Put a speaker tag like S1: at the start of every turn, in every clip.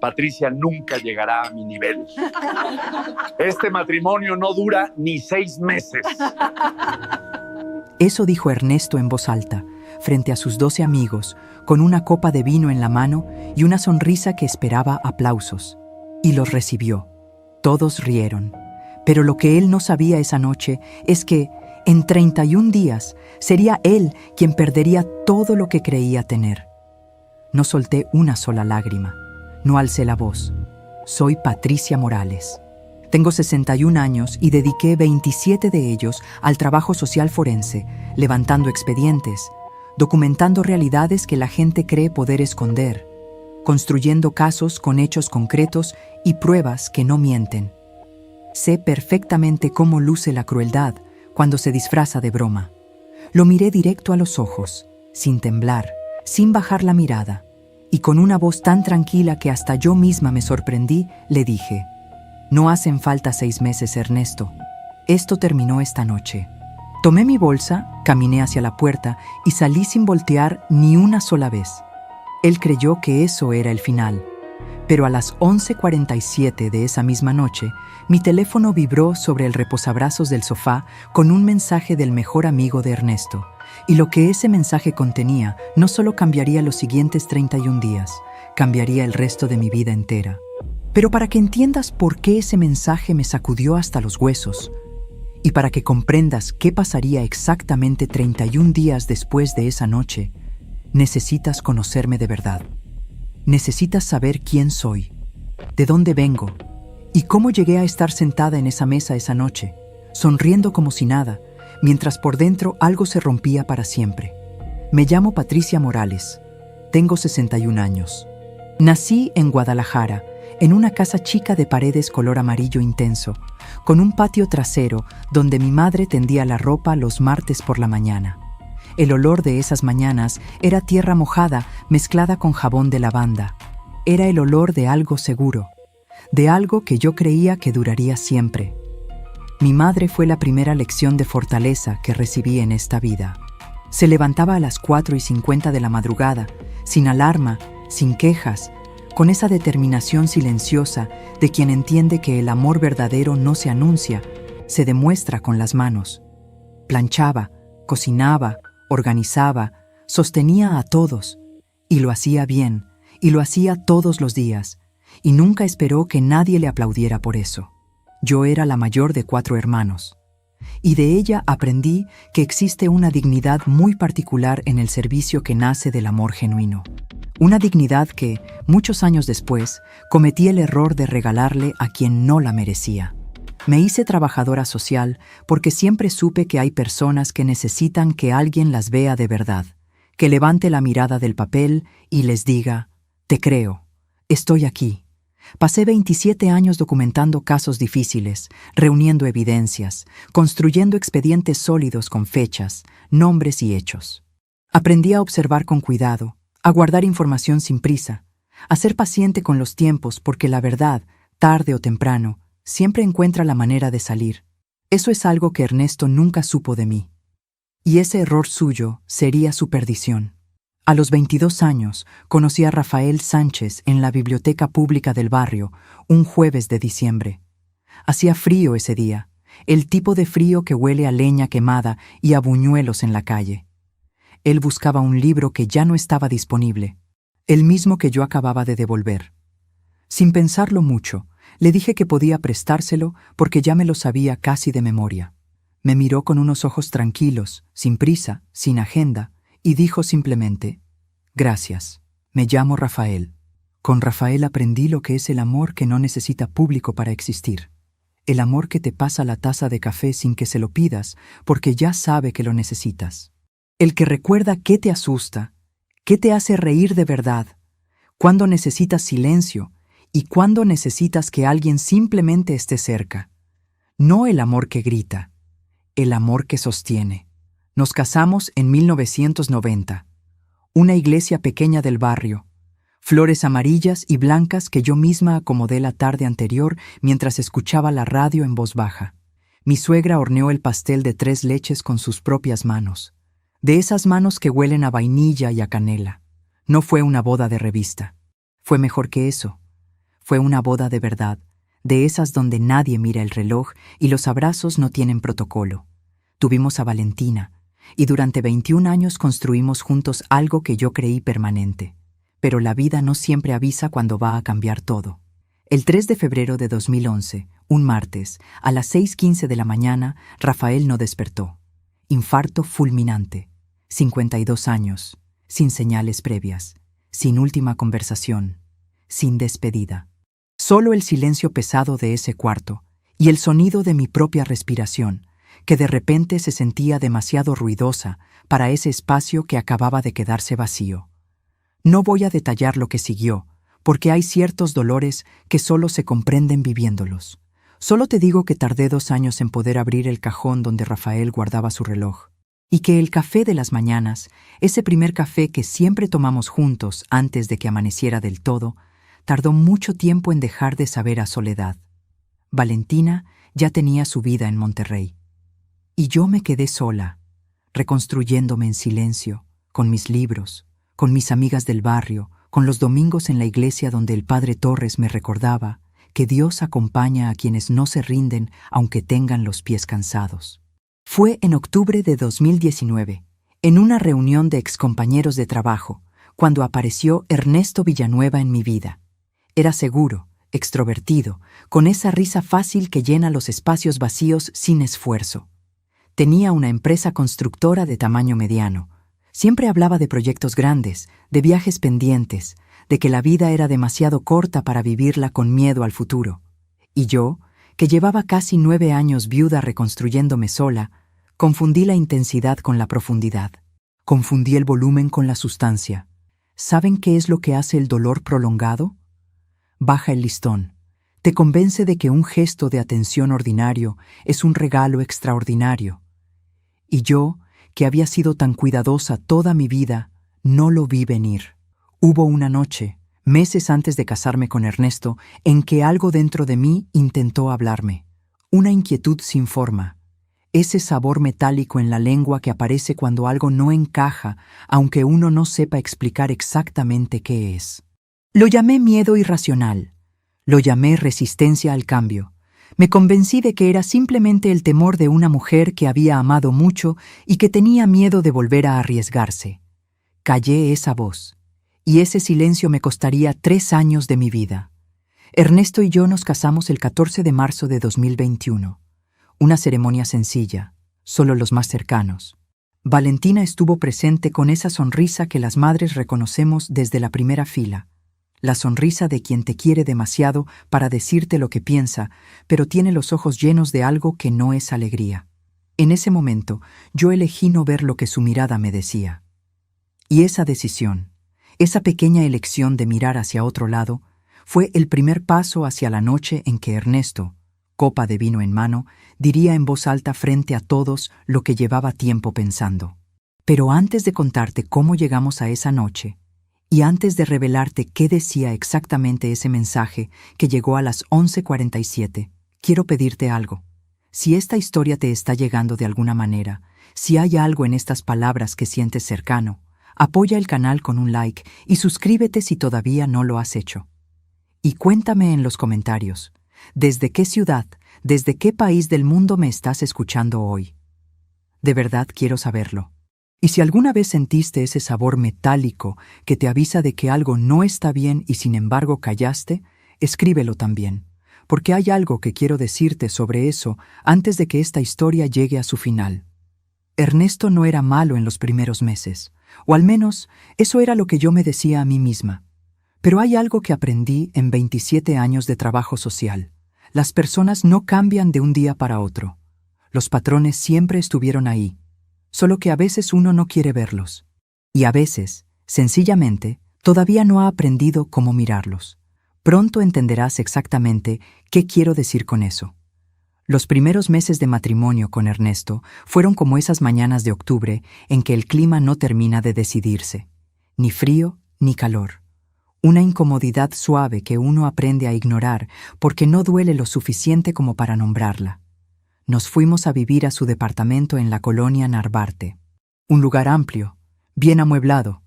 S1: Patricia nunca llegará a mi nivel. Este matrimonio no dura ni 6 meses.
S2: Eso dijo Ernesto en voz alta, frente a sus 12 amigos, con una copa de vino en la mano y una sonrisa que esperaba aplausos. Y los recibió. Todos rieron. Pero lo que él no sabía esa noche es que, en 31 días, sería él quien perdería todo lo que creía tener. No solté una sola lágrima. No alcé la voz. Soy Patricia Morales. Tengo 61 años y dediqué 27 de ellos al trabajo social forense, levantando expedientes, documentando realidades que la gente cree poder esconder, construyendo casos con hechos concretos y pruebas que no mienten. Sé perfectamente cómo luce la crueldad cuando se disfraza de broma. Lo miré directo a los ojos, sin temblar, sin bajar la mirada, y con una voz tan tranquila que hasta yo misma me sorprendí, le dije: no hacen falta 6 meses, Ernesto. Esto terminó esta noche. Tomé mi bolsa, caminé hacia la puerta y salí sin voltear ni una sola vez. Él creyó que eso era el final. Pero a las 11:47 de esa misma noche, mi teléfono vibró sobre el reposabrazos del sofá con un mensaje del mejor amigo de Ernesto. Y lo que ese mensaje contenía no solo cambiaría los siguientes 31 días, cambiaría el resto de mi vida entera. Pero para que entiendas por qué ese mensaje me sacudió hasta los huesos, y para que comprendas qué pasaría exactamente 31 días después de esa noche, necesitas conocerme de verdad. Necesitas saber quién soy, de dónde vengo, y cómo llegué a estar sentada en esa mesa esa noche, sonriendo como si nada, mientras por dentro algo se rompía para siempre. Me llamo Patricia Morales. Tengo 61 años. Nací en Guadalajara, en una casa chica de paredes color amarillo intenso, con un patio trasero donde mi madre tendía la ropa los martes por la mañana. El olor de esas mañanas era tierra mojada mezclada con jabón de lavanda. Era el olor de algo seguro, de algo que yo creía que duraría siempre. Mi madre fue la primera lección de fortaleza que recibí en esta vida. Se levantaba a las 4:50 de la madrugada, sin alarma, sin quejas, con esa determinación silenciosa de quien entiende que el amor verdadero no se anuncia, se demuestra con las manos. Planchaba, cocinaba, organizaba, sostenía a todos, y lo hacía bien, y lo hacía todos los días, y nunca esperó que nadie le aplaudiera por eso. Yo era la mayor de 4 hermanos, y de ella aprendí que existe una dignidad muy particular en el servicio que nace del amor genuino. Una dignidad que, muchos años después, cometí el error de regalarle a quien no la merecía. Me hice trabajadora social porque siempre supe que hay personas que necesitan que alguien las vea de verdad, que levante la mirada del papel y les diga: te creo, estoy aquí. Pasé 27 años documentando casos difíciles, reuniendo evidencias, construyendo expedientes sólidos con fechas, nombres y hechos. Aprendí a observar con cuidado, a guardar información sin prisa, a ser paciente con los tiempos porque la verdad, tarde o temprano, siempre encuentra la manera de salir. Eso es algo que Ernesto nunca supo de mí. Y ese error suyo sería su perdición. A los 22 años, conocí a Rafael Sánchez en la biblioteca pública del barrio, un jueves de diciembre. Hacía frío ese día, el tipo de frío que huele a leña quemada y a buñuelos en la calle. Él buscaba un libro que ya no estaba disponible, el mismo que yo acababa de devolver. Sin pensarlo mucho, le dije que podía prestárselo porque ya me lo sabía casi de memoria. Me miró con unos ojos tranquilos, sin prisa, sin agenda, y dijo simplemente: gracias, me llamo Rafael. Con Rafael aprendí lo que es el amor que no necesita público para existir. El amor que te pasa la taza de café sin que se lo pidas porque ya sabe que lo necesitas. El que recuerda qué te asusta, qué te hace reír de verdad, cuándo necesitas silencio y cuándo necesitas que alguien simplemente esté cerca. No el amor que grita, el amor que sostiene. Nos casamos en 1990. Una iglesia pequeña del barrio. Flores amarillas y blancas que yo misma acomodé la tarde anterior mientras escuchaba la radio en voz baja. Mi suegra horneó el pastel de 3 leches con sus propias manos. De esas manos que huelen a vainilla y a canela. No fue una boda de revista. Fue mejor que eso. fue una boda de verdad, de esas donde nadie mira el reloj y los abrazos no tienen protocolo. Tuvimos a Valentina, y durante 21 años construimos juntos algo que yo creí permanente. Pero la vida no siempre avisa cuando va a cambiar todo. El 3 de febrero de 2011, un martes, a las 6:15 de la mañana, Rafael no despertó. Infarto fulminante. 52 años, sin señales previas, sin última conversación, sin despedida. Solo el silencio pesado de ese cuarto y el sonido de mi propia respiración, que de repente se sentía demasiado ruidosa para ese espacio que acababa de quedarse vacío. No voy a detallar lo que siguió, porque hay ciertos dolores que solo se comprenden viviéndolos. Solo te digo que tardé 2 años en poder abrir el cajón donde Rafael guardaba su reloj, y que el café de las mañanas, ese primer café que siempre tomamos juntos antes de que amaneciera del todo, tardó mucho tiempo en dejar de saber a soledad. Valentina ya tenía su vida en Monterrey. Y yo me quedé sola, reconstruyéndome en silencio, con mis libros, con mis amigas del barrio, con los domingos en la iglesia donde el padre Torres me recordaba que Dios acompaña a quienes no se rinden aunque tengan los pies cansados. Fue en octubre de 2019, en una reunión de excompañeros de trabajo, cuando apareció Ernesto Villanueva en mi vida. Era seguro, extrovertido, con esa risa fácil que llena los espacios vacíos sin esfuerzo. Tenía una empresa constructora de tamaño mediano. Siempre hablaba de proyectos grandes, de viajes pendientes, de que la vida era demasiado corta para vivirla con miedo al futuro. Y yo, que llevaba casi 9 años viuda reconstruyéndome sola, confundí la intensidad con la profundidad. Confundí el volumen con la sustancia. ¿Saben qué es lo que hace el dolor prolongado? Baja el listón. Te convence de que un gesto de atención ordinario es un regalo extraordinario. Y yo, que había sido tan cuidadosa toda mi vida, no lo vi venir. Hubo una noche, meses antes de casarme con Ernesto, en que algo dentro de mí intentó hablarme. Una inquietud sin forma. Ese sabor metálico en la lengua que aparece cuando algo no encaja, aunque uno no sepa explicar exactamente qué es. Lo llamé miedo irracional. Lo llamé resistencia al cambio. Me convencí de que era simplemente el temor de una mujer que había amado mucho y que tenía miedo de volver a arriesgarse. Callé esa voz, y ese silencio me costaría 3 años de mi vida. Ernesto y yo nos casamos el 14 de marzo de 2021. Una ceremonia sencilla, solo los más cercanos. Valentina estuvo presente con esa sonrisa que las madres reconocemos desde la primera fila. La sonrisa de quien te quiere demasiado para decirte lo que piensa, pero tiene los ojos llenos de algo que no es alegría. En ese momento, yo elegí no ver lo que su mirada me decía. Y esa decisión, esa pequeña elección de mirar hacia otro lado, fue el primer paso hacia la noche en que Ernesto, copa de vino en mano, diría en voz alta frente a todos lo que llevaba tiempo pensando. Pero antes de contarte cómo llegamos a esa noche, y antes de revelarte qué decía exactamente ese mensaje que llegó a las 11:47, quiero pedirte algo. Si esta historia te está llegando de alguna manera, si hay algo en estas palabras que sientes cercano, apoya el canal con un like y suscríbete si todavía no lo has hecho. Y cuéntame en los comentarios, ¿desde qué ciudad, desde qué país del mundo me estás escuchando hoy? De verdad quiero saberlo. Y si alguna vez sentiste ese sabor metálico que te avisa de que algo no está bien y sin embargo callaste, escríbelo también, porque hay algo que quiero decirte sobre eso antes de que esta historia llegue a su final. Ernesto no era malo en los primeros meses, o al menos eso era lo que yo me decía a mí misma. Pero hay algo que aprendí en 27 años de trabajo social. Las personas no cambian de un día para otro. Los patrones siempre estuvieron ahí. Solo que a veces uno no quiere verlos. Y a veces, sencillamente, todavía no ha aprendido cómo mirarlos. Pronto entenderás exactamente qué quiero decir con eso. Los primeros meses de matrimonio con Ernesto fueron como esas mañanas de octubre en que el clima no termina de decidirse. Ni frío ni calor. Una incomodidad suave que uno aprende a ignorar porque no duele lo suficiente como para nombrarla. Nos fuimos a vivir a su departamento en la colonia Narvarte. Un lugar amplio, bien amueblado,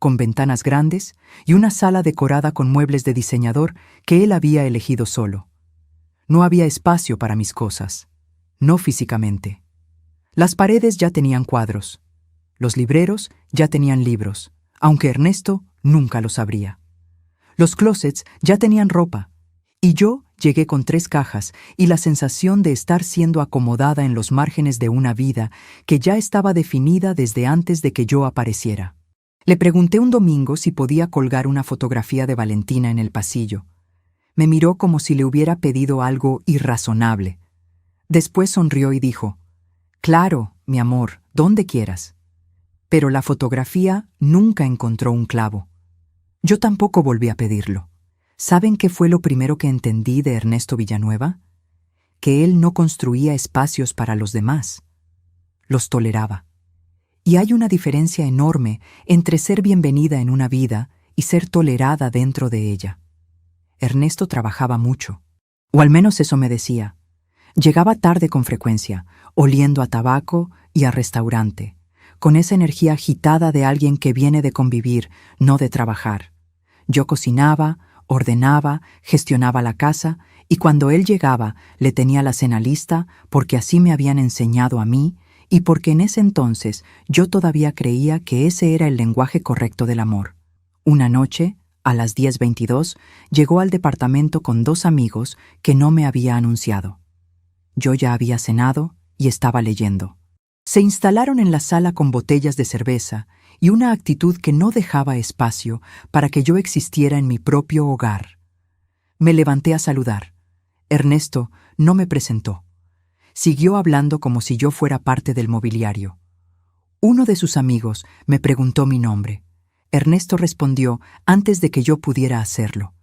S2: con ventanas grandes y una sala decorada con muebles de diseñador que él había elegido solo. No había espacio para mis cosas, no físicamente. Las paredes ya tenían cuadros. Los libreros ya tenían libros, aunque Ernesto nunca los abría. Los closets ya tenían ropa, y yo llegué con 3 cajas y la sensación de estar siendo acomodada en los márgenes de una vida que ya estaba definida desde antes de que yo apareciera. Le pregunté un domingo si podía colgar una fotografía de Valentina en el pasillo. Me miró como si le hubiera pedido algo irrazonable. Después sonrió y dijo: «Claro, mi amor, donde quieras». Pero la fotografía nunca encontró un clavo. Yo tampoco volví a pedirlo. ¿Saben qué fue lo primero que entendí de Ernesto Villanueva? Que él no construía espacios para los demás. Los toleraba. Y hay una diferencia enorme entre ser bienvenida en una vida y ser tolerada dentro de ella. Ernesto trabajaba mucho, o al menos eso me decía. Llegaba tarde con frecuencia, oliendo a tabaco y a restaurante, con esa energía agitada de alguien que viene de convivir, no de trabajar. Yo cocinaba, ordenaba, gestionaba la casa, y cuando él llegaba le tenía la cena lista porque así me habían enseñado a mí y porque en ese entonces yo todavía creía que ese era el lenguaje correcto del amor. Una noche, a las 10:22, llegó al departamento con 2 amigos que no me había anunciado. Yo ya había cenado y estaba leyendo. Se instalaron en la sala con botellas de cerveza y una actitud que no dejaba espacio para que yo existiera en mi propio hogar. Me levanté a saludar. Ernesto no me presentó. Siguió hablando como si yo fuera parte del mobiliario. Uno de sus amigos me preguntó mi nombre. Ernesto respondió antes de que yo pudiera hacerlo.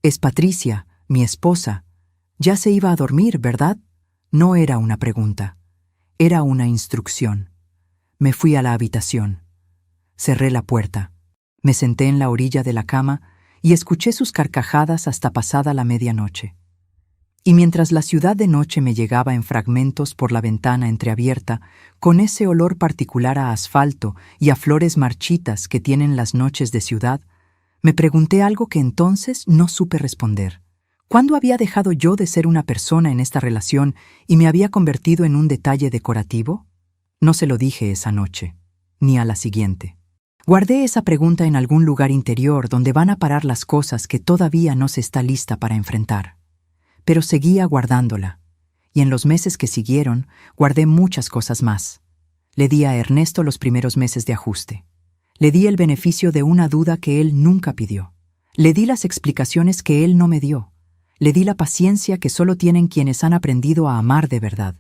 S2: «Es Patricia, mi esposa. Ya se iba a dormir, ¿verdad?» No era una pregunta. Era una instrucción. Me fui a la habitación. Cerré la puerta. Me senté en la orilla de la cama y escuché sus carcajadas hasta pasada la medianoche. Y mientras la ciudad de noche me llegaba en fragmentos por la ventana entreabierta, con ese olor particular a asfalto y a flores marchitas que tienen las noches de ciudad, me pregunté algo que entonces no supe responder. ¿Cuándo había dejado yo de ser una persona en esta relación y me había convertido en un detalle decorativo? No se lo dije esa noche, ni a la siguiente. Guardé esa pregunta en algún lugar interior donde van a parar las cosas que todavía no se está lista para enfrentar. Pero seguía guardándola, y en los meses que siguieron guardé muchas cosas más. Le di a Ernesto los primeros meses de ajuste. Le di el beneficio de una duda que él nunca pidió. Le di las explicaciones que él no me dio. Le di la paciencia que solo tienen quienes han aprendido a amar de verdad.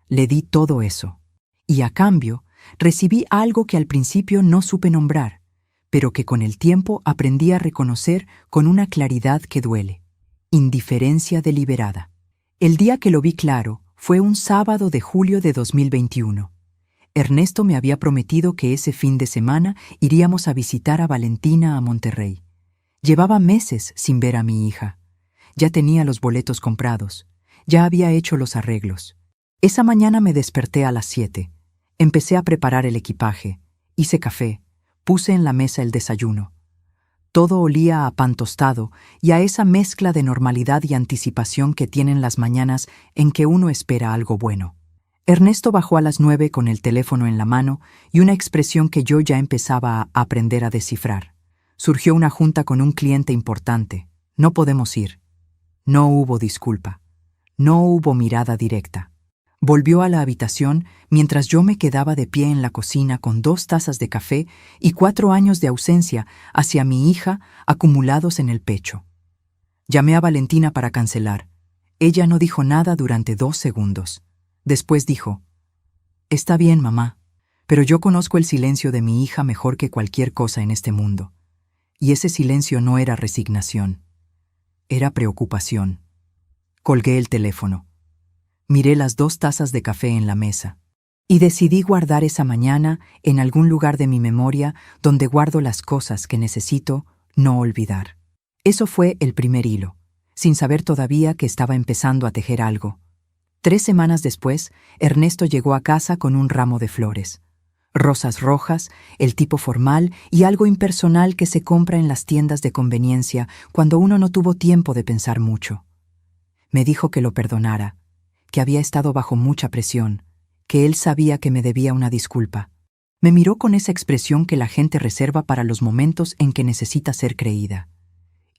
S2: Le di todo eso. Y a cambio, recibí algo que al principio no supe nombrar, pero que con el tiempo aprendí a reconocer con una claridad que duele. Indiferencia deliberada. El día que lo vi claro fue un sábado de julio de 2021. Ernesto me había prometido que ese fin de semana iríamos a visitar a Valentina a Monterrey. Llevaba meses sin ver a mi hija. Ya tenía los boletos comprados. Ya había hecho los arreglos. Esa mañana me desperté a las 7. Empecé a preparar el equipaje. Hice café. Puse en la mesa el desayuno. Todo olía a pan tostado y a esa mezcla de normalidad y anticipación que tienen las mañanas en que uno espera algo bueno. Ernesto bajó a las 9 con el teléfono en la mano y una expresión que yo ya empezaba a aprender a descifrar. Surgió una junta con un cliente importante. No podemos ir. No hubo disculpa. No hubo mirada directa. Volvió a la habitación mientras yo me quedaba de pie en la cocina con 2 tazas de café y 4 años de ausencia hacia mi hija acumulados en el pecho. Llamé a Valentina para cancelar. Ella no dijo nada durante 2 segundos. Después dijo: «Está bien, mamá, pero yo conozco el silencio de mi hija mejor que cualquier cosa en este mundo». Y ese silencio no era resignación. Era preocupación. Colgué el teléfono. Miré las 2 tazas de café en la mesa y decidí guardar esa mañana en algún lugar de mi memoria donde guardo las cosas que necesito no olvidar. Eso fue el primer hilo, sin saber todavía que estaba empezando a tejer algo. 3 semanas después, Ernesto llegó a casa con un ramo de flores. Rosas rojas, el tipo formal y algo impersonal que se compra en las tiendas de conveniencia cuando uno no tuvo tiempo de pensar mucho. Me dijo que lo perdonara, que había estado bajo mucha presión, que él sabía que me debía una disculpa. Me miró con esa expresión que la gente reserva para los momentos en que necesita ser creída.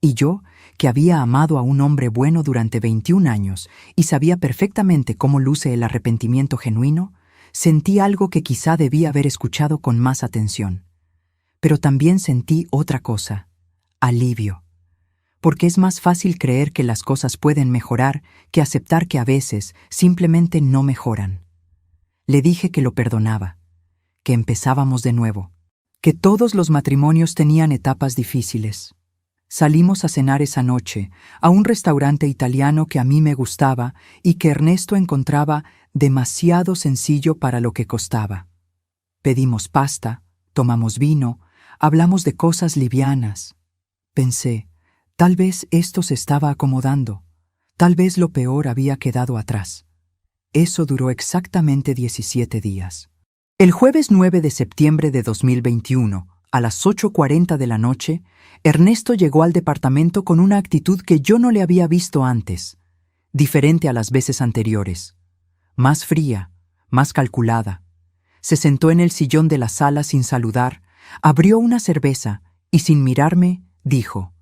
S2: Y yo, que había amado a un hombre bueno durante 21 años y sabía perfectamente cómo luce el arrepentimiento genuino, sentí algo que quizá debía haber escuchado con más atención. Pero también sentí otra cosa: alivio. Porque es más fácil creer que las cosas pueden mejorar que aceptar que a veces simplemente no mejoran. Le dije que lo perdonaba, que empezábamos de nuevo, que todos los matrimonios tenían etapas difíciles. Salimos a cenar esa noche a un restaurante italiano que a mí me gustaba y que Ernesto encontraba demasiado sencillo para lo que costaba. Pedimos pasta, tomamos vino, hablamos de cosas livianas. Pensé, tal vez esto se estaba acomodando, tal vez lo peor había quedado atrás. Eso duró exactamente 17 días. El jueves 9 de septiembre de 2021, a las 8:40 de la noche, Ernesto llegó al departamento con una actitud que yo no le había visto antes, diferente a las veces anteriores, más fría, más calculada. Se sentó en el sillón de la sala sin saludar, abrió una cerveza y sin mirarme, dijo: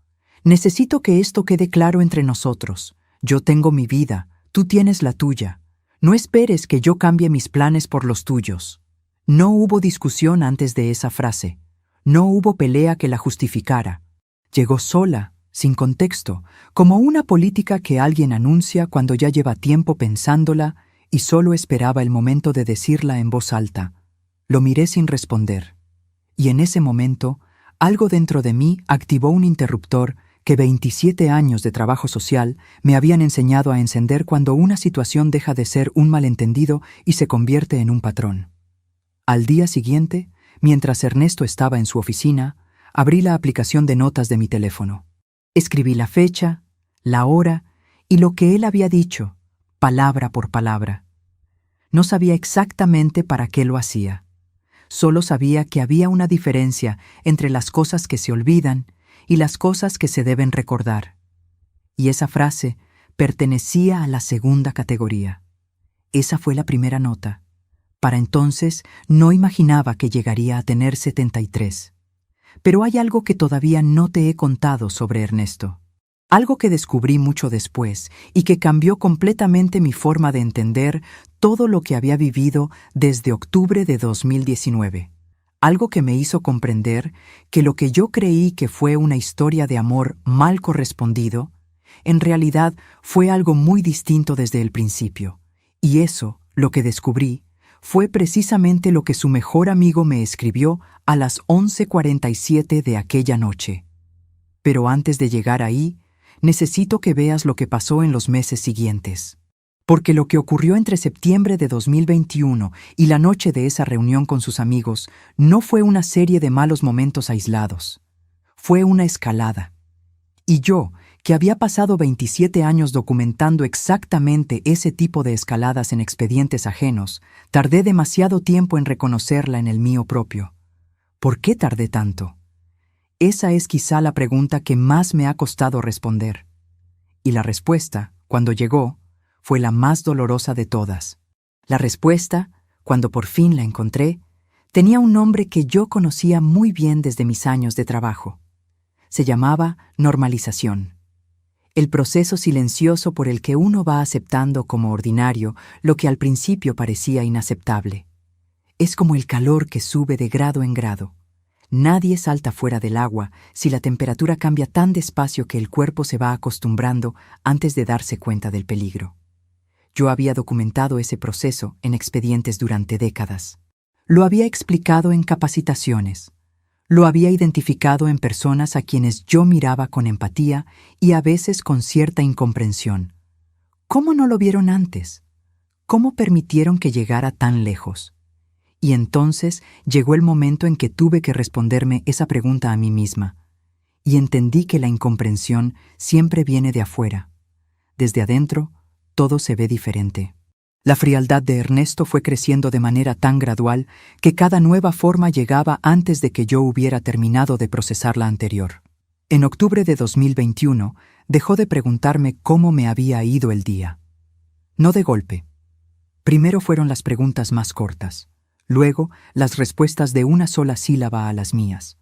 S2: «Necesito que esto quede claro entre nosotros. Yo tengo mi vida, tú tienes la tuya. No esperes que yo cambie mis planes por los tuyos». No hubo discusión antes de esa frase. No hubo pelea que la justificara. Llegó sola, sin contexto, como una política que alguien anuncia cuando ya lleva tiempo pensándola y solo esperaba el momento de decirla en voz alta. Lo miré sin responder. Y en ese momento, algo dentro de mí activó un interruptor que 27 años de trabajo social me habían enseñado a encender cuando una situación deja de ser un malentendido y se convierte en un patrón. Al día siguiente, mientras Ernesto estaba en su oficina, abrí la aplicación de notas de mi teléfono. Escribí la fecha, la hora y lo que él había dicho, palabra por palabra. No sabía exactamente para qué lo hacía. Solo sabía que había una diferencia entre las cosas que se olvidan y las cosas que se deben recordar. Y esa frase pertenecía a la segunda categoría. Esa fue la primera nota. Para entonces no imaginaba que llegaría a tener 73. Pero hay algo que todavía no te he contado sobre Ernesto. Algo que descubrí mucho después y que cambió completamente mi forma de entender todo lo que había vivido desde octubre de 2019. Algo que me hizo comprender que lo que yo creí que fue una historia de amor mal correspondido, en realidad fue algo muy distinto desde el principio. Y eso, lo que descubrí, fue precisamente lo que su mejor amigo me escribió a las 11:47 de aquella noche. Pero antes de llegar ahí, necesito que veas lo que pasó en los meses siguientes. Porque lo que ocurrió entre septiembre de 2021 y la noche de esa reunión con sus amigos no fue una serie de malos momentos aislados. Fue una escalada. Y yo, que había pasado 27 años documentando exactamente ese tipo de escaladas en expedientes ajenos, tardé demasiado tiempo en reconocerla en el mío propio. ¿Por qué tardé tanto? Esa es quizá la pregunta que más me ha costado responder. Y la respuesta, cuando llegó, fue la más dolorosa de todas. La respuesta, cuando por fin la encontré, tenía un nombre que yo conocía muy bien desde mis años de trabajo. Se llamaba normalización. El proceso silencioso por el que uno va aceptando como ordinario lo que al principio parecía inaceptable. Es como el calor que sube de grado en grado. Nadie salta fuera del agua si la temperatura cambia tan despacio que el cuerpo se va acostumbrando antes de darse cuenta del peligro. Yo había documentado ese proceso en expedientes durante décadas. Lo había explicado en capacitaciones. Lo había identificado en personas a quienes yo miraba con empatía y a veces con cierta incomprensión. ¿Cómo no lo vieron antes? ¿Cómo permitieron que llegara tan lejos? Y entonces llegó el momento en que tuve que responderme esa pregunta a mí misma. Y entendí que la incomprensión siempre viene de afuera. Desde adentro, todo se ve diferente. La frialdad de Ernesto fue creciendo de manera tan gradual que cada nueva forma llegaba antes de que yo hubiera terminado de procesar la anterior. En octubre de 2021, dejó de preguntarme cómo me había ido el día. No de golpe. Primero fueron las preguntas más cortas, luego las respuestas de una sola sílaba a las mías,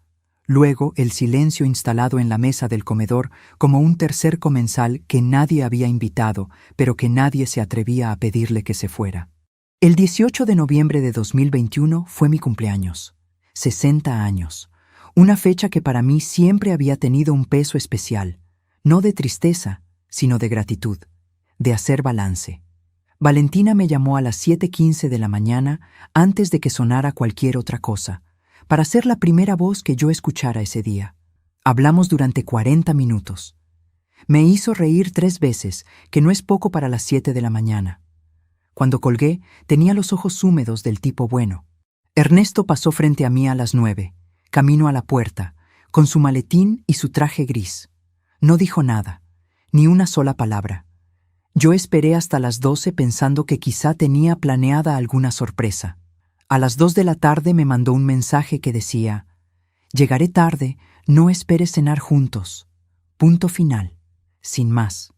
S2: luego el silencio instalado en la mesa del comedor como un tercer comensal que nadie había invitado, pero que nadie se atrevía a pedirle que se fuera. El 18 de noviembre de 2021 fue mi cumpleaños, 60 años, una fecha que para mí siempre había tenido un peso especial, no de tristeza, sino de gratitud, de hacer balance. Valentina me llamó a las 7:15 de la mañana antes de que sonara cualquier otra cosa, para ser la primera voz que yo escuchara ese día. Hablamos durante 40 minutos. Me hizo reír 3 veces, que no es poco para las 7 de la mañana. Cuando colgué, tenía los ojos húmedos del tipo bueno. Ernesto pasó frente a mí a las 9, camino a la puerta, con su maletín y su traje gris. No dijo nada, ni una sola palabra. Yo esperé hasta las 12 pensando que quizá tenía planeada alguna sorpresa. A las 2 de la tarde me mandó un mensaje que decía: «Llegaré tarde, no esperes cenar juntos. Punto final. Sin más».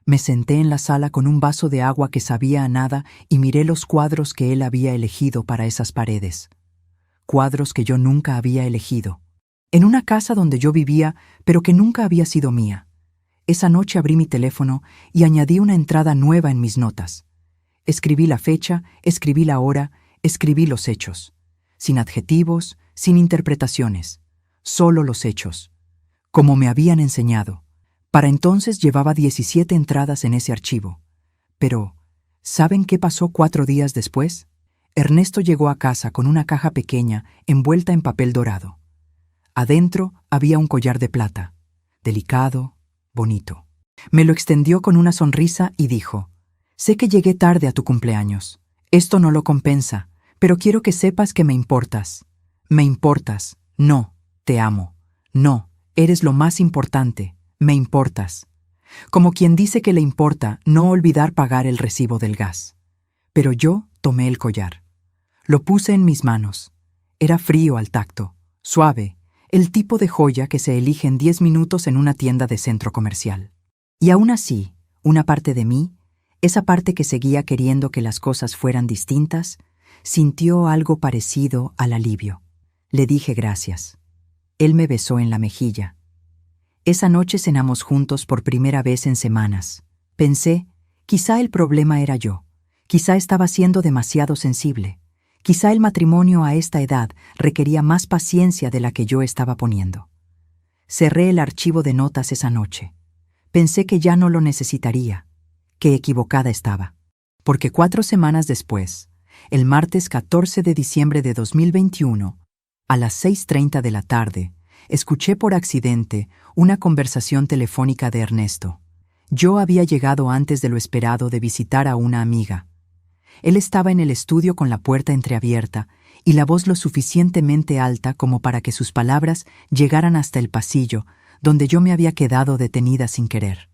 S2: Me senté en la sala con un vaso de agua que sabía a nada y miré los cuadros que él había elegido para esas paredes. Cuadros que yo nunca había elegido. En una casa donde yo vivía, pero que nunca había sido mía. Esa noche abrí mi teléfono y añadí una entrada nueva en mis notas. Escribí la fecha, escribí la hora, escribí los hechos. Sin adjetivos, sin interpretaciones. Solo los hechos. Como me habían enseñado. Para entonces llevaba 17 entradas en ese archivo. Pero, ¿saben qué pasó 4 días después? Ernesto llegó a casa con una caja pequeña envuelta en papel dorado. Adentro había un collar de plata, delicado, bonito. Me lo extendió con una sonrisa y dijo: «Sé que llegué tarde a tu cumpleaños. Esto no lo compensa, pero quiero que sepas que me importas. Me importas. No, te amo. No, eres lo más importante. Me importas». Como quien dice que le importa no olvidar pagar el recibo del gas. Pero yo tomé el collar. Lo puse en mis manos. Era frío al tacto, suave, el tipo de joya que se elige en 10 minutos en una tienda de centro comercial. Y aún así, una parte de mí, esa parte que seguía queriendo que las cosas fueran distintas, sintió algo parecido al alivio. Le dije gracias. Él me besó en la mejilla. Esa noche cenamos juntos por primera vez en semanas. Pensé, quizá el problema era yo. Quizá estaba siendo demasiado sensible. Quizá el matrimonio a esta edad requería más paciencia de la que yo estaba poniendo. Cerré el archivo de notas esa noche. Pensé que ya no lo necesitaría, que equivocada estaba. Porque 4 semanas después, el martes 14 de diciembre de 2021, a las 6:30 de la tarde, escuché por accidente una conversación telefónica de Ernesto. Yo había llegado antes de lo esperado de visitar a una amiga. Él estaba en el estudio con la puerta entreabierta y la voz lo suficientemente alta como para que sus palabras llegaran hasta el pasillo, donde yo me había quedado detenida sin querer.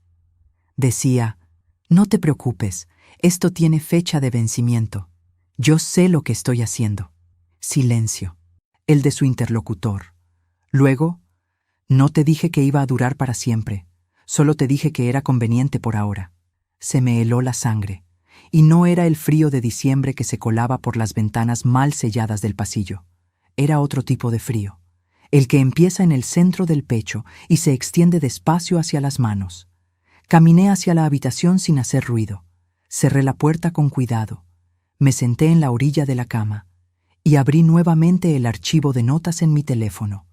S2: Decía: «No te preocupes, esto tiene fecha de vencimiento. Yo sé lo que estoy haciendo». Silencio. El de su interlocutor. Luego: «No te dije que iba a durar para siempre, solo te dije que era conveniente por ahora». Se me heló la sangre. Y no era el frío de diciembre que se colaba por las ventanas mal selladas del pasillo. Era otro tipo de frío, el que empieza en el centro del pecho y se extiende despacio hacia las manos. Caminé hacia la habitación sin hacer ruido. Cerré la puerta con cuidado. Me senté en la orilla de la cama y abrí nuevamente el archivo de notas en mi teléfono.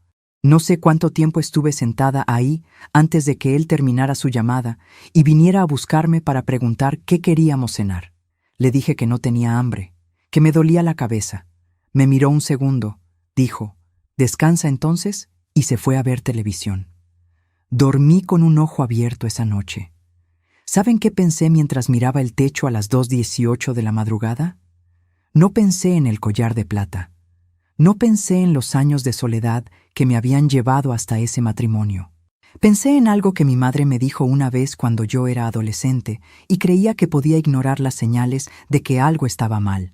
S2: No sé cuánto tiempo estuve sentada ahí antes de que él terminara su llamada y viniera a buscarme para preguntar qué queríamos cenar. Le dije que no tenía hambre, que me dolía la cabeza. Me miró un segundo, dijo: «Descansa entonces», y se fue a ver televisión. Dormí con un ojo abierto esa noche. ¿Saben qué pensé mientras miraba el techo a las 2:18 de la madrugada? No pensé en el collar de plata. No pensé en los años de soledad que me habían llevado hasta ese matrimonio. Pensé en algo que mi madre me dijo una vez cuando yo era adolescente y creía que podía ignorar las señales de que algo estaba mal.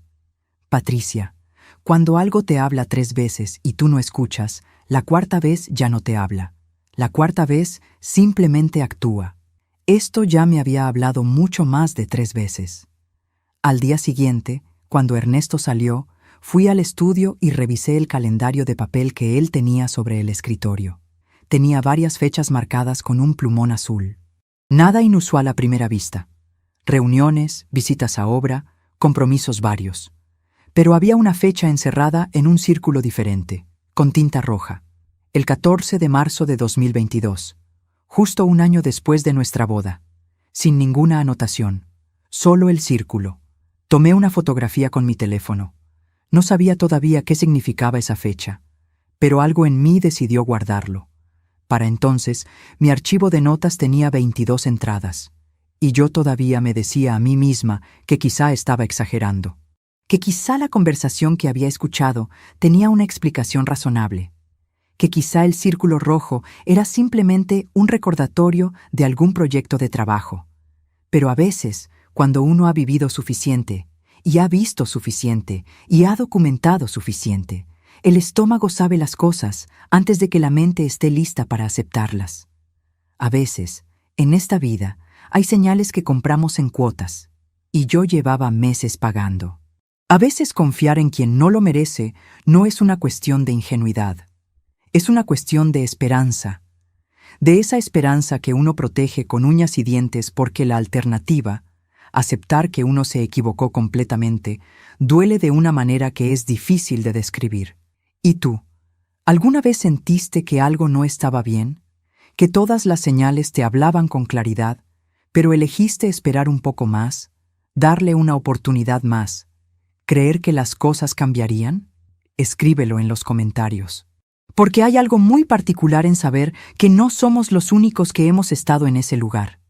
S2: Patricia, cuando algo te habla 3 veces y tú no escuchas, la cuarta vez ya no te habla. La cuarta vez simplemente actúa. Esto ya me había hablado mucho más de 3 veces. Al día siguiente, cuando Ernesto salió, fui al estudio y revisé el calendario de papel que él tenía sobre el escritorio. Tenía varias fechas marcadas con un plumón azul. Nada inusual a primera vista. Reuniones, visitas a obra, compromisos varios. Pero había una fecha encerrada en un círculo diferente, con tinta roja. El 14 de marzo de 2022, justo un año después de nuestra boda. Sin ninguna anotación, solo el círculo. Tomé una fotografía con mi teléfono. No sabía todavía qué significaba esa fecha, pero algo en mí decidió guardarlo. Para entonces, mi archivo de notas tenía 22 entradas, y yo todavía me decía a mí misma que quizá estaba exagerando, que quizá la conversación que había escuchado tenía una explicación razonable, que quizá el círculo rojo era simplemente un recordatorio de algún proyecto de trabajo. Pero a veces, cuando uno ha vivido suficiente, y ha visto suficiente, y ha documentado suficiente, el estómago sabe las cosas antes de que la mente esté lista para aceptarlas. A veces, en esta vida, hay señales que compramos en cuotas, y yo llevaba meses pagando. A veces confiar en quien no lo merece no es una cuestión de ingenuidad. Es una cuestión de esperanza. De esa esperanza que uno protege con uñas y dientes porque la alternativa, aceptar que uno se equivocó completamente, duele de una manera que es difícil de describir. ¿Y tú? ¿Alguna vez sentiste que algo no estaba bien? ¿Que todas las señales te hablaban con claridad, pero elegiste esperar un poco más, darle una oportunidad más, creer que las cosas cambiarían? Escríbelo en los comentarios. Porque hay algo muy particular en saber que no somos los únicos que hemos estado en ese lugar.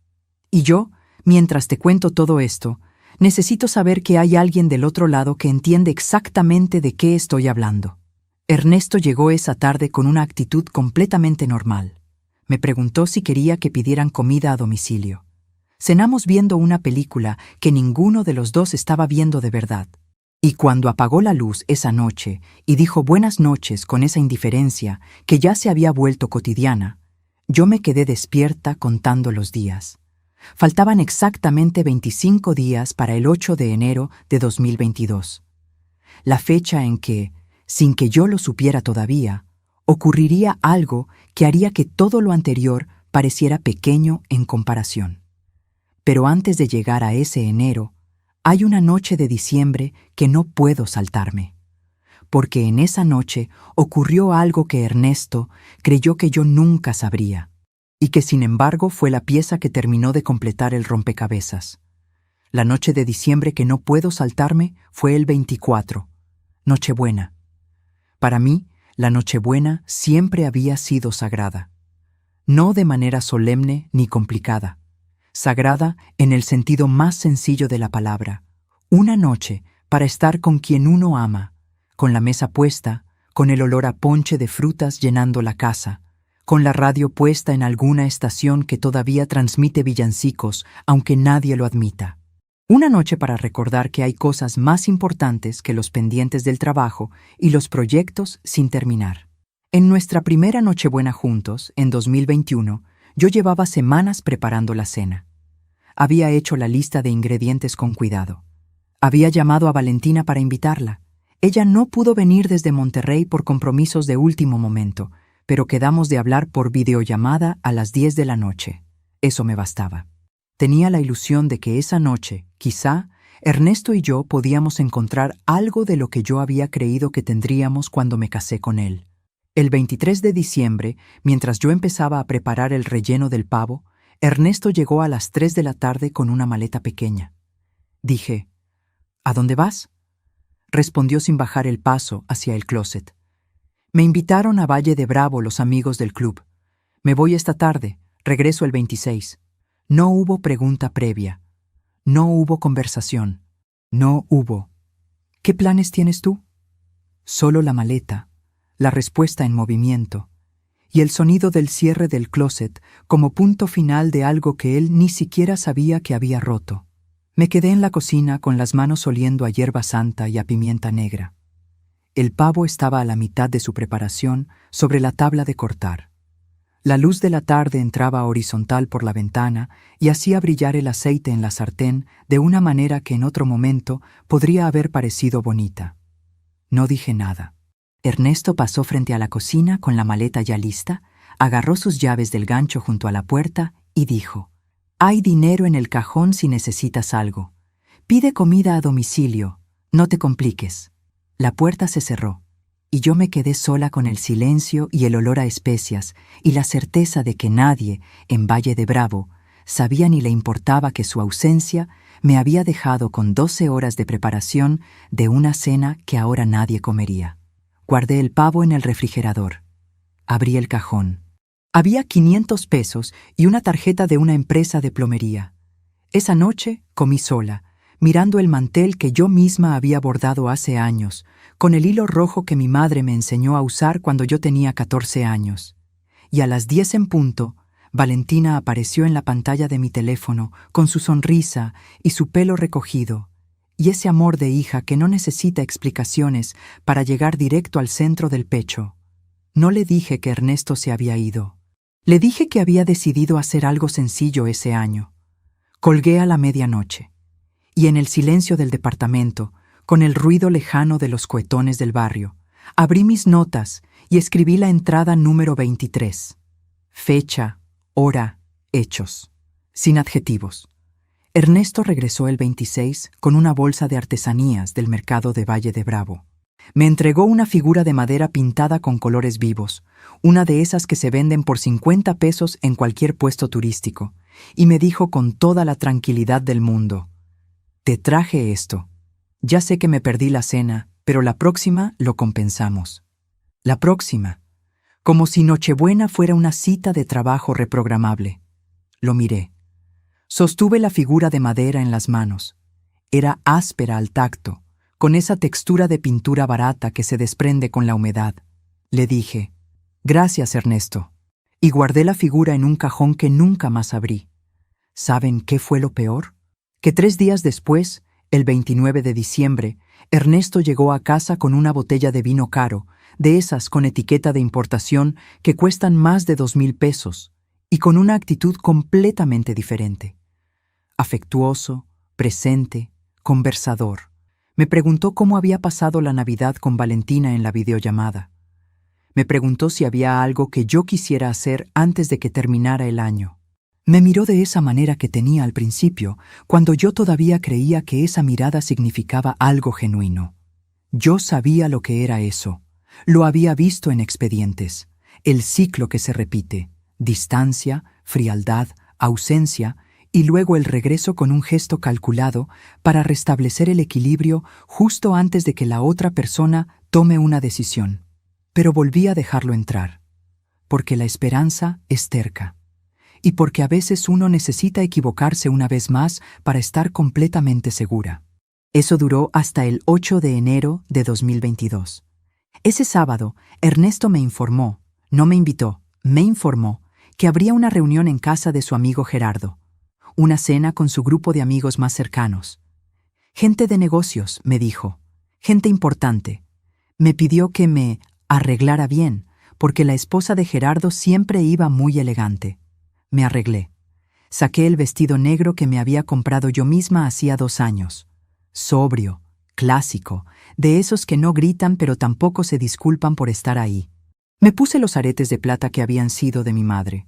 S2: Y yo, mientras te cuento todo esto, necesito saber que hay alguien del otro lado que entiende exactamente de qué estoy hablando. Ernesto llegó esa tarde con una actitud completamente normal. Me preguntó si quería que pidieran comida a domicilio. Cenamos viendo una película que ninguno de los dos estaba viendo de verdad. Y cuando apagó la luz esa noche y dijo buenas noches con esa indiferencia que ya se había vuelto cotidiana, yo me quedé despierta contando los días. Faltaban exactamente 25 días para el 8 de enero de 2022. La fecha en que, sin que yo lo supiera todavía, ocurriría algo que haría que todo lo anterior pareciera pequeño en comparación. Pero antes de llegar a ese enero, hay una noche de diciembre que no puedo saltarme. Porque en esa noche ocurrió algo que Ernesto creyó que yo nunca sabría, y que sin embargo fue la pieza que terminó de completar el rompecabezas. La noche de diciembre que no puedo saltarme fue el 24, Nochebuena. Para mí, la Nochebuena siempre había sido sagrada. No de manera solemne ni complicada. Sagrada en el sentido más sencillo de la palabra. Una noche para estar con quien uno ama, con la mesa puesta, con el olor a ponche de frutas llenando la casa, con la radio puesta en alguna estación que todavía transmite villancicos, aunque nadie lo admita. Una noche para recordar que hay cosas más importantes que los pendientes del trabajo y los proyectos sin terminar. En nuestra primera Nochebuena juntos, en 2021, yo llevaba semanas preparando la cena. Había hecho la lista de ingredientes con cuidado. Había llamado a Valentina para invitarla. Ella no pudo venir desde Monterrey por compromisos de último momento, pero quedamos de hablar por videollamada a las 10 de la noche. Eso me bastaba. Tenía la ilusión de que esa noche, quizá, Ernesto y yo podíamos encontrar algo de lo que yo había creído que tendríamos cuando me casé con él. El 23 de diciembre, mientras yo empezaba a preparar el relleno del pavo, Ernesto llegó a las 3 de la tarde con una maleta pequeña. Dije, ¿a dónde vas? Respondió sin bajar el paso hacia el closet. Me invitaron a Valle de Bravo los amigos del club. Me voy esta tarde, regreso el 26. No hubo pregunta previa. No hubo conversación. No hubo. ¿Qué planes tienes tú? Solo la maleta, la respuesta en movimiento. y el sonido del cierre del closet como punto final de algo que él ni siquiera sabía que había roto. Me quedé en la cocina con las manos oliendo a hierba santa y a pimienta negra. El pavo estaba a la mitad de su preparación sobre la tabla de cortar. La luz de la tarde entraba horizontal por la ventana y hacía brillar el aceite en la sartén de una manera que en otro momento podría haber parecido bonita. No dije nada. Ernesto pasó frente a la cocina con la maleta ya lista, agarró sus llaves del gancho junto a la puerta y dijo: «Hay dinero en el cajón si necesitas algo. Pide comida a domicilio, no te compliques». La puerta se cerró, y yo me quedé sola con el silencio y el olor a especias y la certeza de que nadie, en Valle de Bravo, sabía ni le importaba que su ausencia me había dejado con 12 horas de preparación de una cena que ahora nadie comería. Guardé el pavo en el refrigerador. Abrí el cajón. Había 500 pesos y una tarjeta de una empresa de plomería. Esa noche comí sola, mirando el mantel que yo misma había bordado hace años, con el hilo rojo que mi madre me enseñó a usar cuando yo tenía 14 años. Y a las 10 en punto, Valentina apareció en la pantalla de mi teléfono con su sonrisa y su pelo recogido, y ese amor de hija que no necesita explicaciones para llegar directo al centro del pecho. No le dije que Ernesto se había ido. Le dije que había decidido hacer algo sencillo ese año. Colgué a la medianoche. Y en el silencio del departamento, con el ruido lejano de los cohetones del barrio, abrí mis notas y escribí la entrada número 23. Fecha, hora, hechos. Sin adjetivos. Ernesto regresó el 26 con una bolsa de artesanías del mercado de Valle de Bravo. Me entregó una figura de madera pintada con colores vivos, una de esas que se venden por 50 pesos en cualquier puesto turístico, y me dijo con toda la tranquilidad del mundo: «Te traje esto. Ya sé que me perdí la cena, pero la próxima lo compensamos». La próxima. Como si Nochebuena fuera una cita de trabajo reprogramable. Lo miré. Sostuve la figura de madera en las manos. Era áspera al tacto, con esa textura de pintura barata que se desprende con la humedad. Le dije: «Gracias, Ernesto», y guardé la figura en un cajón que nunca más abrí. ¿Saben qué fue lo peor? Que 3 días después, el 29 de diciembre, Ernesto llegó a casa con una botella de vino caro, de esas con etiqueta de importación que cuestan más de 2,000 pesos, y con una actitud completamente diferente. Afectuoso, presente, conversador. Me preguntó cómo había pasado la Navidad con Valentina en la videollamada. Me preguntó si había algo que yo quisiera hacer antes de que terminara el año. Me miró de esa manera que tenía al principio, cuando yo todavía creía que esa mirada significaba algo genuino. Yo sabía lo que era eso. Lo había visto en expedientes. El ciclo que se repite: distancia, frialdad, ausencia, y luego el regreso con un gesto calculado para restablecer el equilibrio justo antes de que la otra persona tome una decisión. Pero volví a dejarlo entrar, porque la esperanza es terca, y porque a veces uno necesita equivocarse una vez más para estar completamente segura. Eso duró hasta el 8 de enero de 2022. Ese sábado, Ernesto me informó, no me invitó, me informó, que habría una reunión en casa de su amigo Gerardo. Una cena con su grupo de amigos más cercanos. Gente de negocios, me dijo. Gente importante. Me pidió que me arreglara bien, porque la esposa de Gerardo siempre iba muy elegante. Me arreglé. Saqué el vestido negro que me había comprado yo misma hacía 2 años. Sobrio, clásico, de esos que no gritan pero tampoco se disculpan por estar ahí. Me puse los aretes de plata que habían sido de mi madre.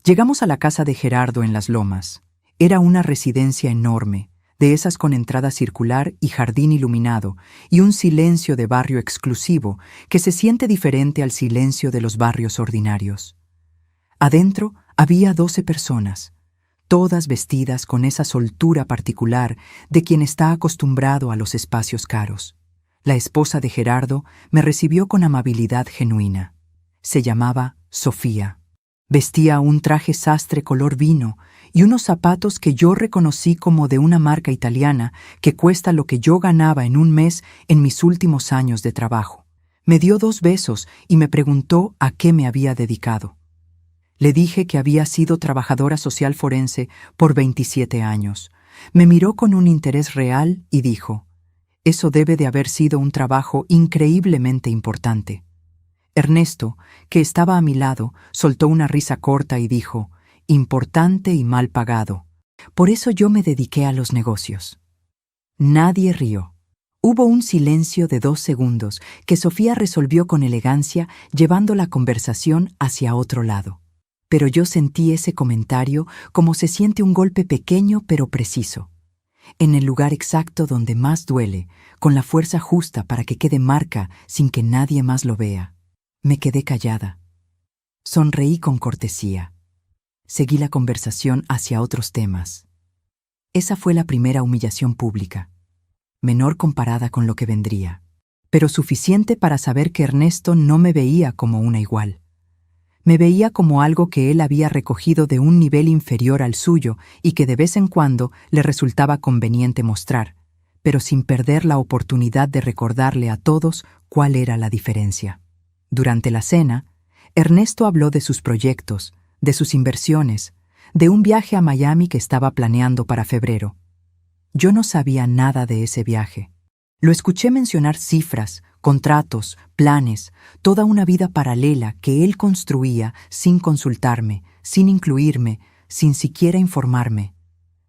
S2: Llegamos a la casa de Gerardo en Las Lomas. Era una residencia enorme, de esas con entrada circular y jardín iluminado, y un silencio de barrio exclusivo que se siente diferente al silencio de los barrios ordinarios. Adentro había 12 personas, todas vestidas con esa soltura particular de quien está acostumbrado a los espacios caros. La esposa de Gerardo me recibió con amabilidad genuina. Se llamaba Sofía. Vestía un traje sastre color vino y unos zapatos que yo reconocí como de una marca italiana que cuesta lo que yo ganaba en un mes en mis últimos años de trabajo. Me dio 2 besos y me preguntó a qué me había dedicado. Le dije que había sido trabajadora social forense por 27 años. Me miró con un interés real y dijo: «Eso debe de haber sido un trabajo increíblemente importante». Ernesto, que estaba a mi lado, soltó una risa corta y dijo: «Importante y mal pagado. Por eso yo me dediqué a los negocios». Nadie rió. Hubo un silencio de 2 segundos que Sofía resolvió con elegancia, llevando la conversación hacia otro lado. Pero yo sentí ese comentario como se siente un golpe pequeño pero preciso, en el lugar exacto donde más duele, con la fuerza justa para que quede marca sin que nadie más lo vea. Me quedé callada. Sonreí con cortesía. Seguí la conversación hacia otros temas. Esa fue la primera humillación pública, menor comparada con lo que vendría, pero suficiente para saber que Ernesto no me veía como una igual. Me veía como algo que él había recogido de un nivel inferior al suyo y que de vez en cuando le resultaba conveniente mostrar, pero sin perder la oportunidad de recordarle a todos cuál era la diferencia. Durante la cena, Ernesto habló de sus proyectos, de sus inversiones, de un viaje a Miami que estaba planeando para febrero. Yo no sabía nada de ese viaje. Lo escuché mencionar cifras, contratos, planes, toda una vida paralela que él construía sin consultarme, sin incluirme, sin siquiera informarme.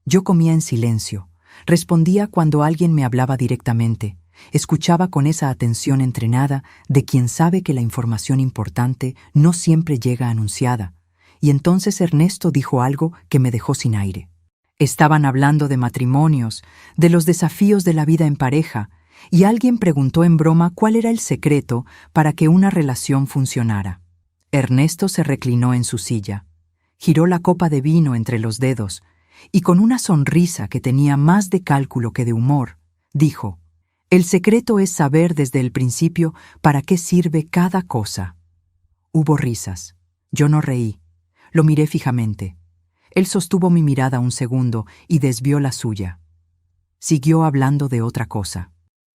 S2: Yo comía en silencio, respondía cuando alguien me hablaba directamente, escuchaba con esa atención entrenada de quien sabe que la información importante no siempre llega anunciada, y entonces Ernesto dijo algo que me dejó sin aire. Estaban hablando de matrimonios, de los desafíos de la vida en pareja, y alguien preguntó en broma cuál era el secreto para que una relación funcionara. Ernesto se reclinó en su silla, giró la copa de vino entre los dedos, y con una sonrisa que tenía más de cálculo que de humor, dijo: «El secreto es saber desde el principio para qué sirve cada cosa». Hubo risas. Yo no reí. Lo miré fijamente. Él sostuvo mi mirada un segundo y desvió la suya. Siguió hablando de otra cosa.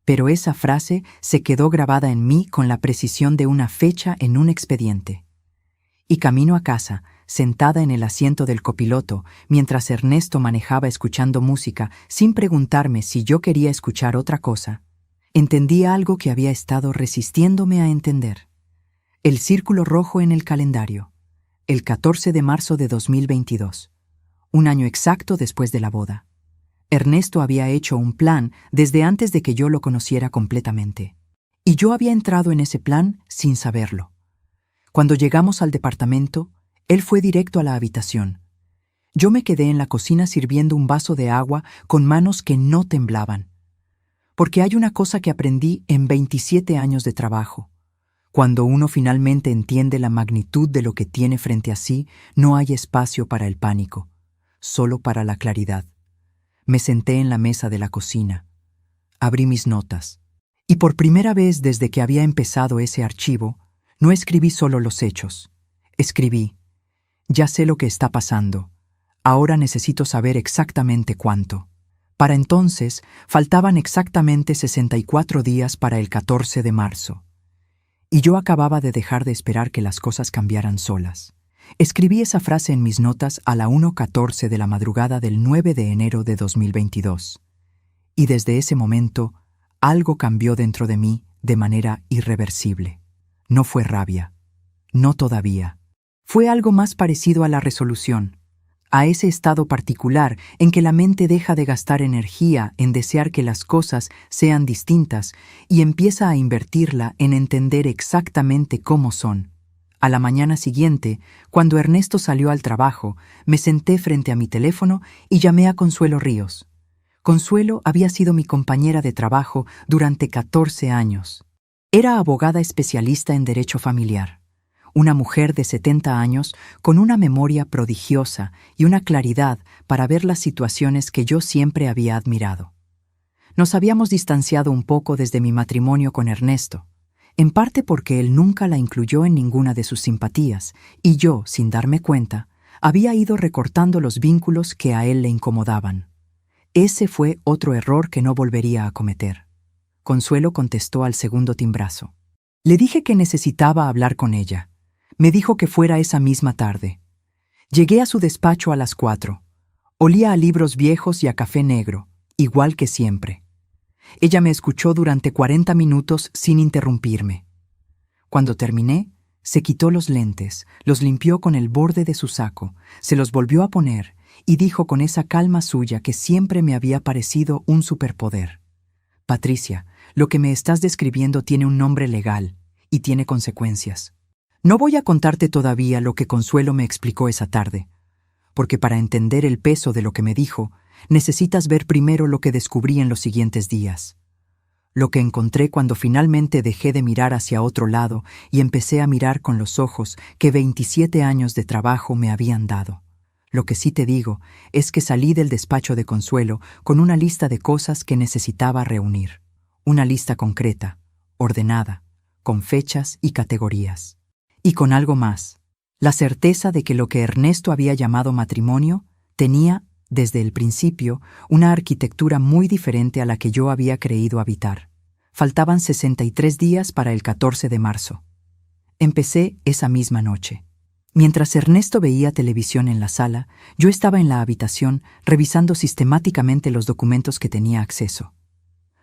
S2: Pero esa frase se quedó grabada en mí con la precisión de una fecha en un expediente. Y camino a casa, sentada en el asiento del copiloto, mientras Ernesto manejaba escuchando música sin preguntarme si yo quería escuchar otra cosa, entendí algo que había estado resistiéndome a entender. El círculo rojo en el calendario. El 14 de marzo de 2022. Un año exacto después de la boda. Ernesto había hecho un plan desde antes de que yo lo conociera completamente. Y yo había entrado en ese plan sin saberlo. Cuando llegamos al departamento, él fue directo a la habitación. Yo me quedé en la cocina sirviendo un vaso de agua con manos que no temblaban. Porque hay una cosa que aprendí en 27 años de trabajo. Cuando uno finalmente entiende la magnitud de lo que tiene frente a sí, no hay espacio para el pánico, solo para la claridad. Me senté en la mesa de la cocina. Abrí mis notas. Y por primera vez desde que había empezado ese archivo, no escribí solo los hechos. Escribí: «Ya sé lo que está pasando. Ahora necesito saber exactamente cuánto». Para entonces, faltaban exactamente 64 días para el 14 de marzo. Y yo acababa de dejar de esperar que las cosas cambiaran solas. Escribí esa frase en mis notas a la 1:14 de la madrugada del 9 de enero de 2022. Y desde ese momento, algo cambió dentro de mí de manera irreversible. No fue rabia. No todavía. Fue algo más parecido a la resolución, a ese estado particular en que la mente deja de gastar energía en desear que las cosas sean distintas y empieza a invertirla en entender exactamente cómo son. A la mañana siguiente, cuando Ernesto salió al trabajo, me senté frente a mi teléfono y llamé a Consuelo Ríos. Consuelo había sido mi compañera de trabajo durante 14 años. Era abogada especialista en derecho familiar. Una mujer de 70 años con una memoria prodigiosa y una claridad para ver las situaciones que yo siempre había admirado. Nos habíamos distanciado un poco desde mi matrimonio con Ernesto, en parte porque él nunca la incluyó en ninguna de sus simpatías, y yo, sin darme cuenta, había ido recortando los vínculos que a él le incomodaban. Ese fue otro error que no volvería a cometer. Consuelo contestó al segundo timbrazo. Le dije que necesitaba hablar con ella. Me dijo que fuera esa misma tarde. Llegué a su despacho a las 4. Olía a libros viejos y a café negro, igual que siempre. Ella me escuchó durante 40 minutos sin interrumpirme. Cuando terminé, se quitó los lentes, los limpió con el borde de su saco, se los volvió a poner y dijo con esa calma suya que siempre me había parecido un superpoder: Patricia, lo que me estás describiendo tiene un nombre legal y tiene consecuencias. No voy a contarte todavía lo que Consuelo me explicó esa tarde, porque para entender el peso de lo que me dijo, necesitas ver primero lo que descubrí en los siguientes días. Lo que encontré cuando finalmente dejé de mirar hacia otro lado y empecé a mirar con los ojos que 27 años de trabajo me habían dado. Lo que sí te digo es que salí del despacho de Consuelo con una lista de cosas que necesitaba reunir. Una lista concreta, ordenada, con fechas y categorías. Y con algo más: la certeza de que lo que Ernesto había llamado matrimonio tenía, desde el principio, una arquitectura muy diferente a la que yo había creído habitar. Faltaban 63 días para el 14 de marzo. Empecé esa misma noche. Mientras Ernesto veía televisión en la sala, yo estaba en la habitación revisando sistemáticamente los documentos que tenía acceso.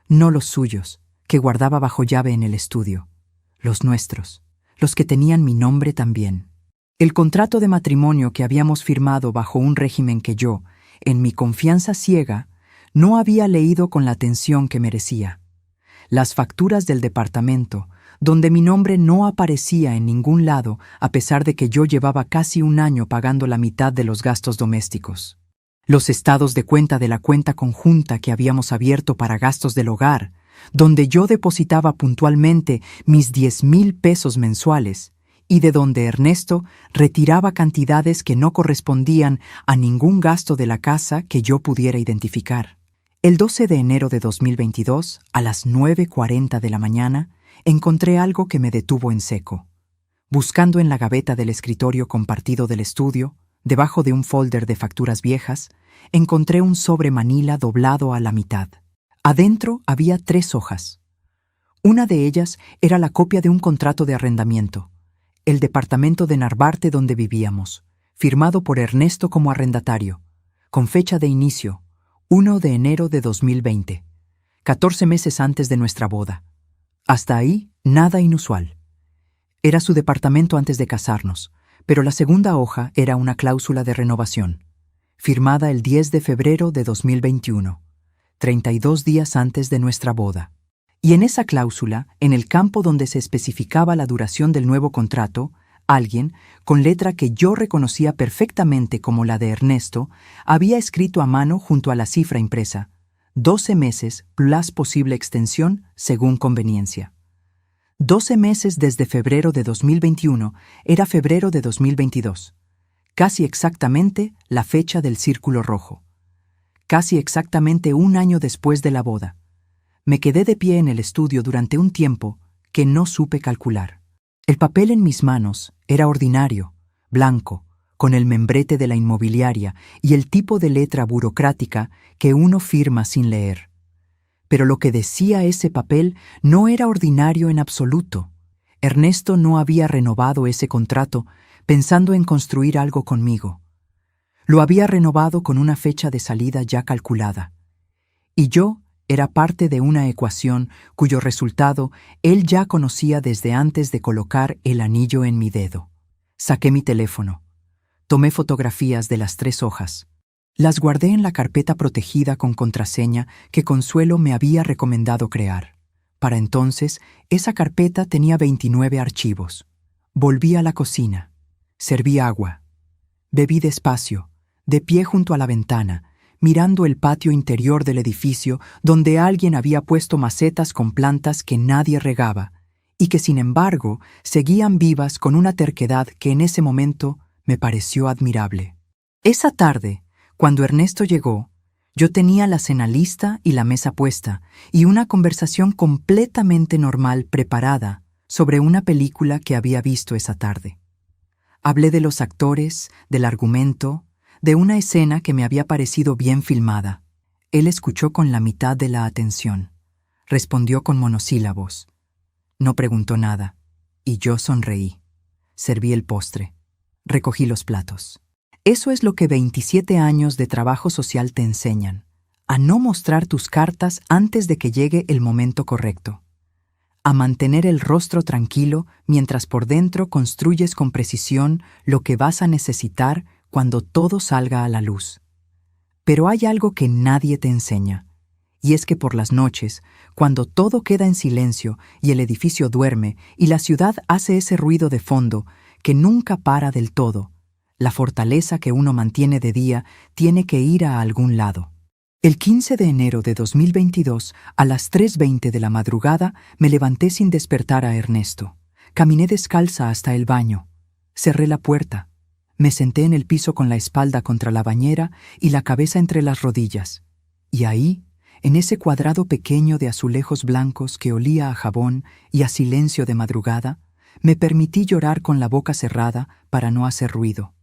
S2: No los suyos, que guardaba bajo llave en el estudio. Los nuestros, los que tenían mi nombre también. El contrato de matrimonio que habíamos firmado bajo un régimen que yo, en mi confianza ciega, no había leído con la atención que merecía. Las facturas del departamento, donde mi nombre no aparecía en ningún lado a pesar de que yo llevaba casi un año pagando la mitad de los gastos domésticos. Los estados de cuenta de la cuenta conjunta que habíamos abierto para gastos del hogar, donde yo depositaba puntualmente mis 10,000 pesos mensuales, y de donde Ernesto retiraba cantidades que no correspondían a ningún gasto de la casa que yo pudiera identificar. El 12 de enero de 2022, a las 9:40 de la mañana, encontré algo que me detuvo en seco. Buscando en la gaveta del escritorio compartido del estudio, debajo de un folder de facturas viejas, encontré un sobre manila doblado a la mitad. Adentro había 3 hojas. Una de ellas era la copia de un contrato de arrendamiento, el departamento de Narvarte donde vivíamos, firmado por Ernesto como arrendatario, con fecha de inicio, 1 de enero de 2020, 14 meses antes de nuestra boda. Hasta ahí, nada inusual. Era su departamento antes de casarnos, pero la segunda hoja era una cláusula de renovación, firmada el 10 de febrero de 2021, 32 días antes de nuestra boda. Y en esa cláusula, en el campo donde se especificaba la duración del nuevo contrato, alguien, con letra que yo reconocía perfectamente como la de Ernesto, había escrito a mano junto a la cifra impresa: 12 meses plus posible extensión según conveniencia. 12 meses desde febrero de 2021 era febrero de 2022. Casi exactamente la fecha del círculo rojo. Casi exactamente un año después de la boda. Me quedé de pie en el estudio durante un tiempo que no supe calcular. El papel en mis manos era ordinario, blanco, con el membrete de la inmobiliaria y el tipo de letra burocrática que uno firma sin leer. Pero lo que decía ese papel no era ordinario en absoluto. Ernesto no había renovado ese contrato pensando en construir algo conmigo. Lo había renovado con una fecha de salida ya calculada. Y yo era parte de una ecuación cuyo resultado él ya conocía desde antes de colocar el anillo en mi dedo. Saqué mi teléfono. Tomé fotografías de las 3 hojas. Las guardé en la carpeta protegida con contraseña que Consuelo me había recomendado crear. Para entonces, esa carpeta tenía 29 archivos. Volví a la cocina. Serví agua. Bebí despacio, de pie junto a la ventana, mirando el patio interior del edificio donde alguien había puesto macetas con plantas que nadie regaba y que, sin embargo, seguían vivas con una terquedad que en ese momento me pareció admirable. Esa tarde, cuando Ernesto llegó, yo tenía la cena lista y la mesa puesta y una conversación completamente normal preparada sobre una película que había visto esa tarde. Hablé de los actores, del argumento, de una escena que me había parecido bien filmada. Él escuchó con la mitad de la atención. Respondió con monosílabos. No preguntó nada, y yo sonreí. Serví el postre. Recogí los platos. Eso es lo que 27 años de trabajo social te enseñan, a no mostrar tus cartas antes de que llegue el momento correcto, a mantener el rostro tranquilo mientras por dentro construyes con precisión lo que vas a necesitar cuando todo salga a la luz. Pero hay algo que nadie te enseña, y es que por las noches, cuando todo queda en silencio y el edificio duerme y la ciudad hace ese ruido de fondo que nunca para del todo, la fortaleza que uno mantiene de día tiene que ir a algún lado. El 15 de enero de 2022, a las 3:20 de la madrugada, me levanté sin despertar a Ernesto. Caminé descalza hasta el baño. Cerré la puerta. Me senté en el piso con la espalda contra la bañera y la cabeza entre las rodillas. Y ahí, en ese cuadrado pequeño de azulejos blancos que olía a jabón y a silencio de madrugada, me permití llorar con la boca cerrada para no hacer ruido.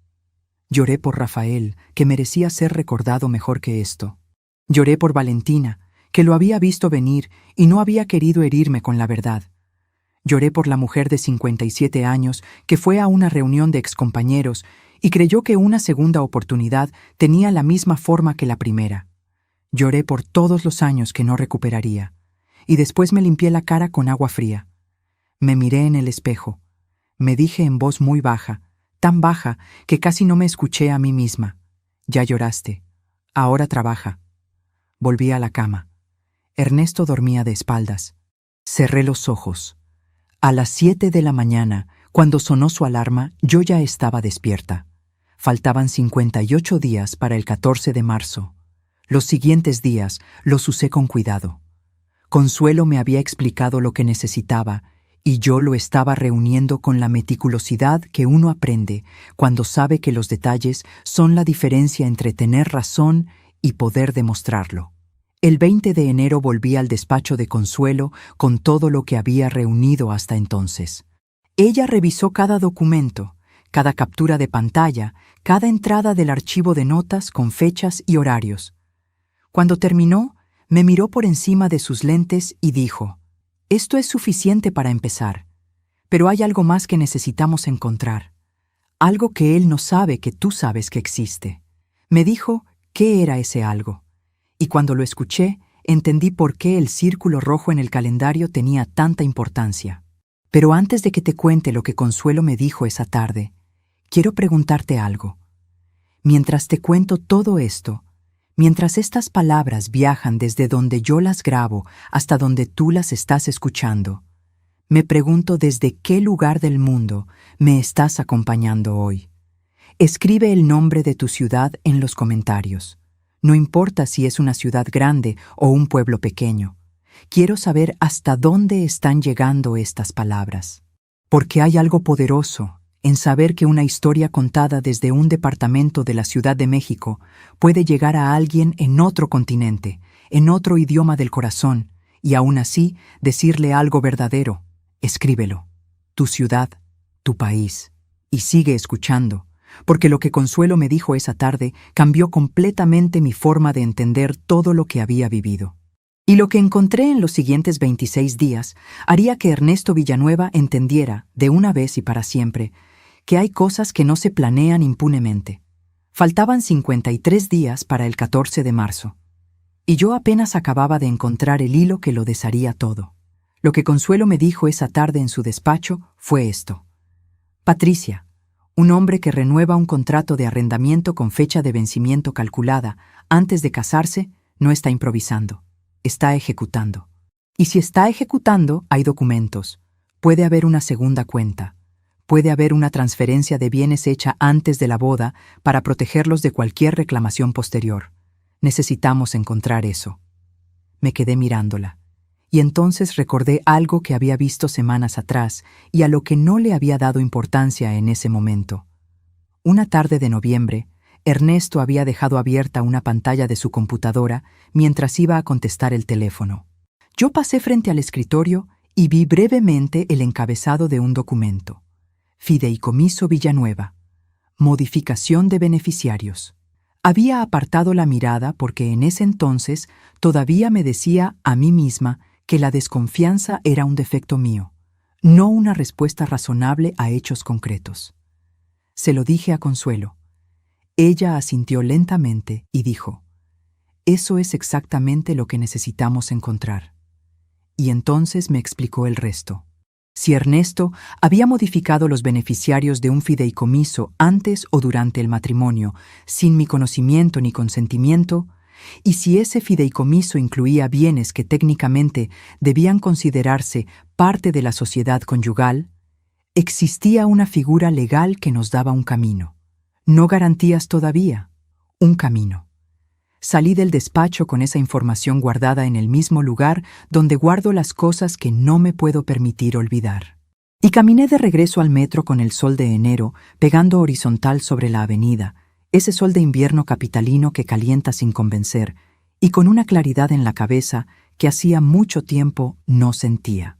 S2: Lloré por Rafael, que merecía ser recordado mejor que esto. Lloré por Valentina, que lo había visto venir y no había querido herirme con la verdad. Lloré por la mujer de 57 años que fue a una reunión de excompañeros y creyó que una segunda oportunidad tenía la misma forma que la primera. Lloré por todos los años que no recuperaría, y después me limpié la cara con agua fría. Me miré en el espejo. Me dije en voz muy baja, tan baja que casi no me escuché a mí misma: ya lloraste, ahora trabaja. Volví a la cama. Ernesto dormía de espaldas. Cerré los ojos. A las 7 de la mañana, cuando sonó su alarma, yo ya estaba despierta. Faltaban 58 días para el 14 de marzo. Los siguientes días los usé con cuidado. Consuelo me había explicado lo que necesitaba y yo lo estaba reuniendo con la meticulosidad que uno aprende cuando sabe que los detalles son la diferencia entre tener razón y poder demostrarlo. El 20 de enero volví al despacho de Consuelo con todo lo que había reunido hasta entonces. Ella revisó cada documento, cada captura de pantalla, cada entrada del archivo de notas con fechas y horarios. Cuando terminó, me miró por encima de sus lentes y dijo: «Esto es suficiente para empezar, pero hay algo más que necesitamos encontrar, algo que él no sabe que tú sabes que existe». Me dijo qué era ese algo, y cuando lo escuché, entendí por qué el círculo rojo en el calendario tenía tanta importancia. Pero antes de que te cuente lo que Consuelo me dijo esa tarde, quiero preguntarte algo. Mientras te cuento todo esto, mientras estas palabras viajan desde donde yo las grabo hasta donde tú las estás escuchando, me pregunto desde qué lugar del mundo me estás acompañando hoy. Escribe el nombre de tu ciudad en los comentarios. No importa si es una ciudad grande o un pueblo pequeño. Quiero saber hasta dónde están llegando estas palabras. Porque hay algo poderoso en saber que una historia contada desde un departamento de la Ciudad de México puede llegar a alguien en otro continente, en otro idioma del corazón, y aún así decirle algo verdadero. Escríbelo. Tu ciudad, tu país. Y sigue escuchando, porque lo que Consuelo me dijo esa tarde cambió completamente mi forma de entender todo lo que había vivido. Y lo que encontré en los siguientes 26 días haría que Ernesto Villanueva entendiera, de una vez y para siempre, que hay cosas que no se planean impunemente. Faltaban 53 días para el 14 de marzo, y yo apenas acababa de encontrar el hilo que lo desharía todo. Lo que Consuelo me dijo esa tarde en su despacho fue esto: Patricia, un hombre que renueva un contrato de arrendamiento con fecha de vencimiento calculada antes de casarse no está improvisando, está ejecutando. Y si está ejecutando, hay documentos. Puede haber una segunda cuenta. Puede haber una transferencia de bienes hecha antes de la boda para protegerlos de cualquier reclamación posterior. Necesitamos encontrar eso. Me quedé mirándola, y entonces recordé algo que había visto semanas atrás y a lo que no le había dado importancia en ese momento. Una tarde de noviembre, Ernesto había dejado abierta una pantalla de su computadora mientras iba a contestar el teléfono. Yo pasé frente al escritorio y vi brevemente el encabezado de un documento. Fideicomiso Villanueva. Modificación de beneficiarios. Había apartado la mirada porque en ese entonces todavía me decía a mí misma que la desconfianza era un defecto mío. no una respuesta razonable a hechos concretos. Se lo dije a Consuelo. Ella asintió lentamente y dijo: «Eso es exactamente lo que necesitamos encontrar». Y entonces me explicó el resto. Si Ernesto había modificado los beneficiarios de un fideicomiso antes o durante el matrimonio, sin mi conocimiento ni consentimiento, y si ese fideicomiso incluía bienes que técnicamente debían considerarse parte de la sociedad conyugal, existía una figura legal que nos daba un camino. No garantías todavía, un camino. Salí del despacho con esa información guardada en el mismo lugar donde guardo las cosas que no me puedo permitir olvidar. Y caminé de regreso al metro con el sol de enero pegando horizontal sobre la avenida, ese sol de invierno capitalino que calienta sin convencer, y con una claridad en la cabeza que hacía mucho tiempo no sentía.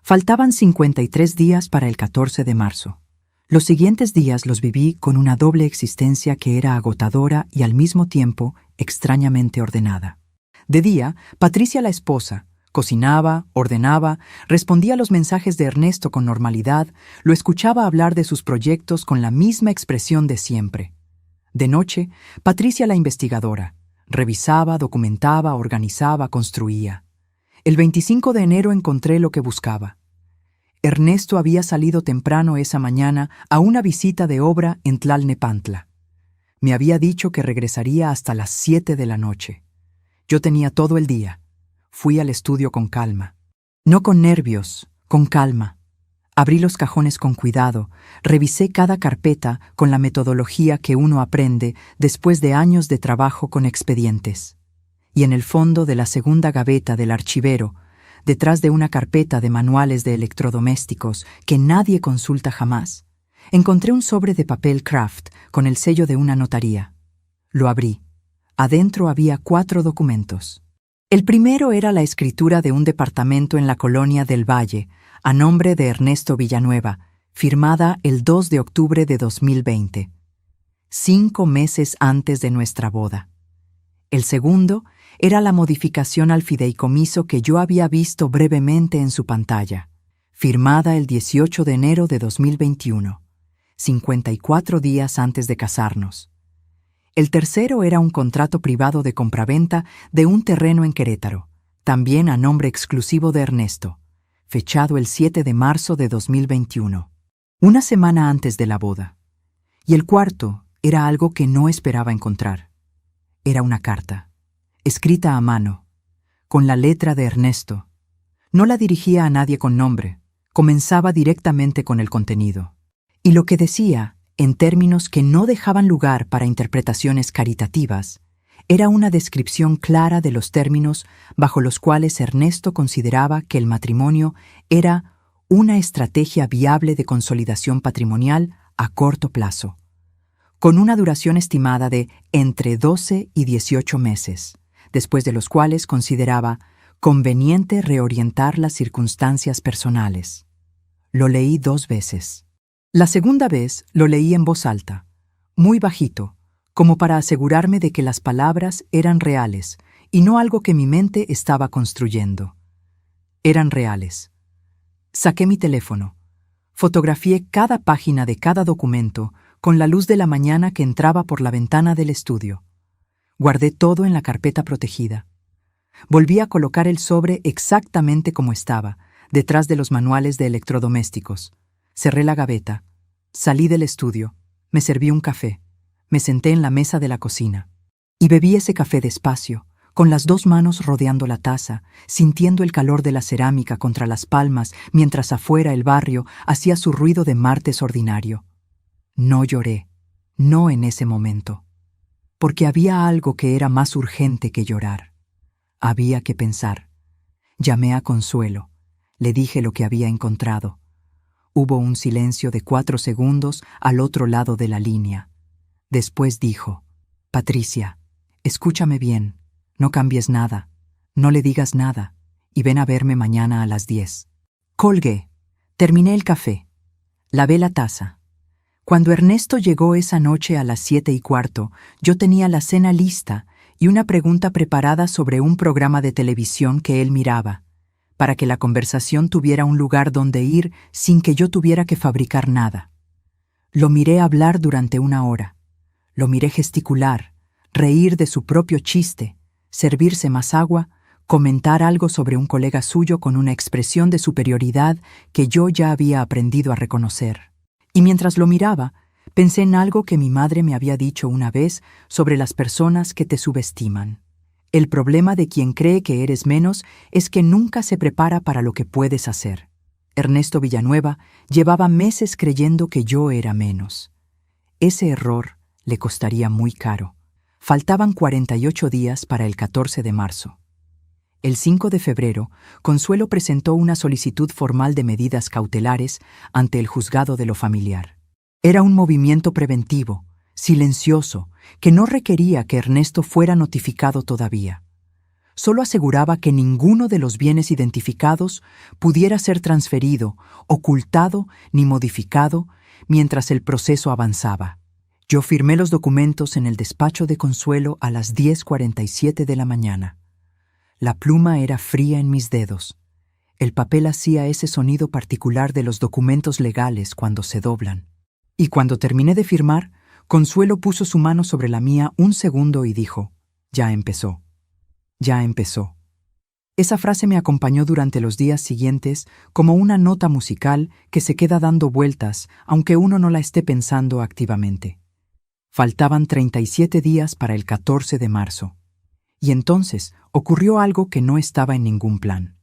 S2: Faltaban 53 días para el 14 de marzo. Los siguientes días los viví con una doble existencia que era agotadora y al mismo tiempo extrañamente ordenada. De día, Patricia la esposa cocinaba, ordenaba, respondía a los mensajes de Ernesto con normalidad, lo escuchaba hablar de sus proyectos con la misma expresión de siempre. De noche, Patricia la investigadora revisaba, documentaba, organizaba, construía. El 25 de enero encontré lo que buscaba. Ernesto había salido temprano esa mañana a una visita de obra en Tlalnepantla. Me había dicho que regresaría hasta las 7 de la noche. Yo tenía todo el día. Fui al estudio con calma. No con nervios, con calma. Abrí los cajones con cuidado, revisé cada carpeta con la metodología que uno aprende después de años de trabajo con expedientes. Y en el fondo de la segunda gaveta del archivero, detrás de una carpeta de manuales de electrodomésticos que nadie consulta jamás, encontré un sobre de papel craft con el sello de una notaría. Lo abrí. Adentro había 4 documentos. El primero era la escritura de un departamento en la colonia del Valle, a nombre de Ernesto Villanueva, firmada el 2 de octubre de 2020, 5 meses antes de nuestra boda. El segundo era la modificación al fideicomiso que yo había visto brevemente en su pantalla, firmada el 18 de enero de 2021, 54 días antes de casarnos. El tercero era un contrato privado de compraventa de un terreno en Querétaro, también a nombre exclusivo de Ernesto, fechado el 7 de marzo de 2021, una semana antes de la boda. Y el cuarto era algo que no esperaba encontrar. Era una carta, escrita a mano, con la letra de Ernesto. No la dirigía a nadie con nombre, comenzaba directamente con el contenido. Y lo que decía, en términos que no dejaban lugar para interpretaciones caritativas, era una descripción clara de los términos bajo los cuales Ernesto consideraba que el matrimonio era una estrategia viable de consolidación patrimonial a corto plazo, con una duración estimada de entre 12 y 18 meses, después de los cuales consideraba conveniente reorientar las circunstancias personales. Lo leí 2 veces. La segunda vez lo leí en voz alta, muy bajito, como para asegurarme de que las palabras eran reales y no algo que mi mente estaba construyendo. Eran reales. Saqué mi teléfono. Fotografié cada página de cada documento con la luz de la mañana que entraba por la ventana del estudio. Guardé todo en la carpeta protegida. Volví a colocar el sobre exactamente como estaba, detrás de los manuales de electrodomésticos. Cerré la gaveta, salí del estudio, me serví un café, me senté en la mesa de la cocina y bebí ese café despacio, con las 2 manos rodeando la taza, sintiendo el calor de la cerámica contra las palmas mientras afuera el barrio hacía su ruido de martes ordinario. No lloré, no en ese momento, porque había algo que era más urgente que llorar. Había que pensar. Llamé a Consuelo, le dije lo que había encontrado. Hubo un silencio de 4 segundos al otro lado de la línea. Después dijo: «Patricia, escúchame bien, no cambies nada, no le digas nada, y ven a verme mañana a las 10». Colgué. Terminé el café. Lavé la taza. Cuando Ernesto llegó esa noche a las 7:15, yo tenía la cena lista y una pregunta preparada sobre un programa de televisión que él miraba. para que la conversación tuviera un lugar donde ir sin que yo tuviera que fabricar nada. Lo miré hablar durante 1 hora. Lo miré gesticular, reír de su propio chiste, servirse más agua, comentar algo sobre un colega suyo con una expresión de superioridad que yo ya había aprendido a reconocer. Y mientras lo miraba, pensé en algo que mi madre me había dicho una vez sobre las personas que te subestiman. El problema de quien cree que eres menos es que nunca se prepara para lo que puedes hacer. Ernesto Villanueva llevaba meses creyendo que yo era menos. Ese error le costaría muy caro. Faltaban 48 días para el 14 de marzo. El 5 de febrero, Consuelo presentó una solicitud formal de medidas cautelares ante el juzgado de lo familiar. Era un movimiento preventivo, silencioso, que no requería que Ernesto fuera notificado todavía. Solo aseguraba que ninguno de los bienes identificados pudiera ser transferido, ocultado ni modificado mientras el proceso avanzaba. Yo firmé los documentos en el despacho de Consuelo a las 10:47 de la mañana. La pluma era fría en mis dedos. El papel hacía ese sonido particular de los documentos legales cuando se doblan. Y cuando terminé de firmar, Consuelo puso su mano sobre la mía un segundo y dijo: «Ya empezó. Ya empezó». Esa frase me acompañó durante los días siguientes como una nota musical que se queda dando vueltas aunque uno no la esté pensando activamente. Faltaban 37 días para el 14 de marzo. Y entonces ocurrió algo que no estaba en ningún plan.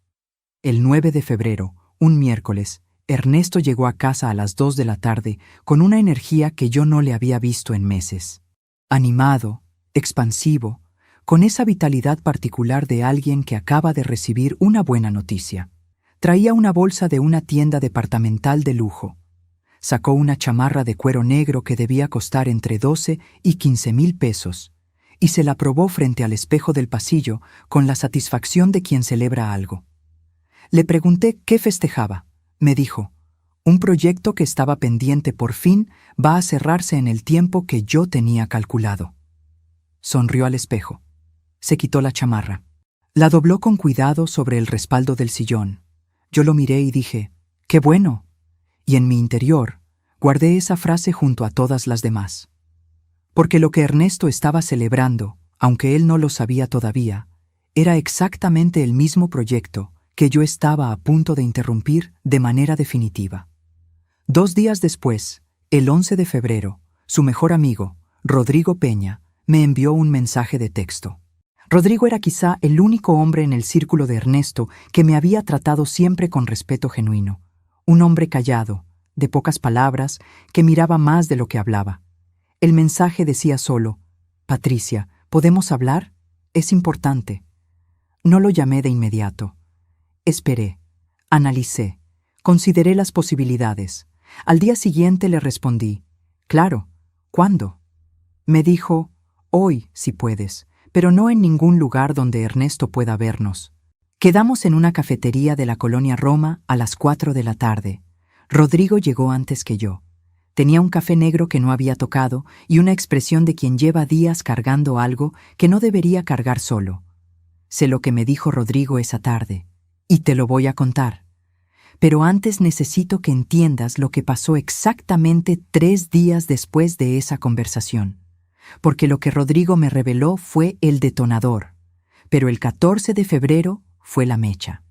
S2: El 9 de febrero, un miércoles, Ernesto llegó a casa a las 2 de la tarde con una energía que yo no le había visto en meses. Animado, expansivo, con esa vitalidad particular de alguien que acaba de recibir una buena noticia. Traía una bolsa de una tienda departamental de lujo. Sacó una chamarra de cuero negro que debía costar entre 12 y 15,000 pesos, y se la probó frente al espejo del pasillo con la satisfacción de quien celebra algo. Le pregunté qué festejaba. Me dijo: «Un proyecto que estaba pendiente por fin va a cerrarse en el tiempo que yo tenía calculado». Sonrió al espejo. Se quitó la chamarra. La dobló con cuidado sobre el respaldo del sillón. Yo lo miré y dije: «¡Qué bueno!». Y en mi interior guardé esa frase junto a todas las demás. Porque lo que Ernesto estaba celebrando, aunque él no lo sabía todavía, era exactamente el mismo proyecto que yo estaba a punto de interrumpir de manera definitiva. 2 días después, el 11 de febrero, su mejor amigo, Rodrigo Peña, me envió un mensaje de texto. Rodrigo era quizá el único hombre en el círculo de Ernesto que me había tratado siempre con respeto genuino. Un hombre callado, de pocas palabras, que miraba más de lo que hablaba. El mensaje decía solo: «Patricia, ¿podemos hablar? Es importante». No lo llamé de inmediato. Esperé, analicé, consideré las posibilidades. Al día siguiente le respondí: «Claro, ¿cuándo?». Me dijo: «Hoy, si puedes, pero no en ningún lugar donde Ernesto pueda vernos». Quedamos en una cafetería de la colonia Roma a las 4 de la tarde. Rodrigo llegó antes que yo. Tenía un café negro que no había tocado y una expresión de quien lleva días cargando algo que no debería cargar solo. Sé lo que me dijo Rodrigo esa tarde, y te lo voy a contar. Pero antes necesito que entiendas lo que pasó exactamente 3 días después de esa conversación, porque lo que Rodrigo me reveló fue el detonador, pero el 14 de febrero fue la mecha.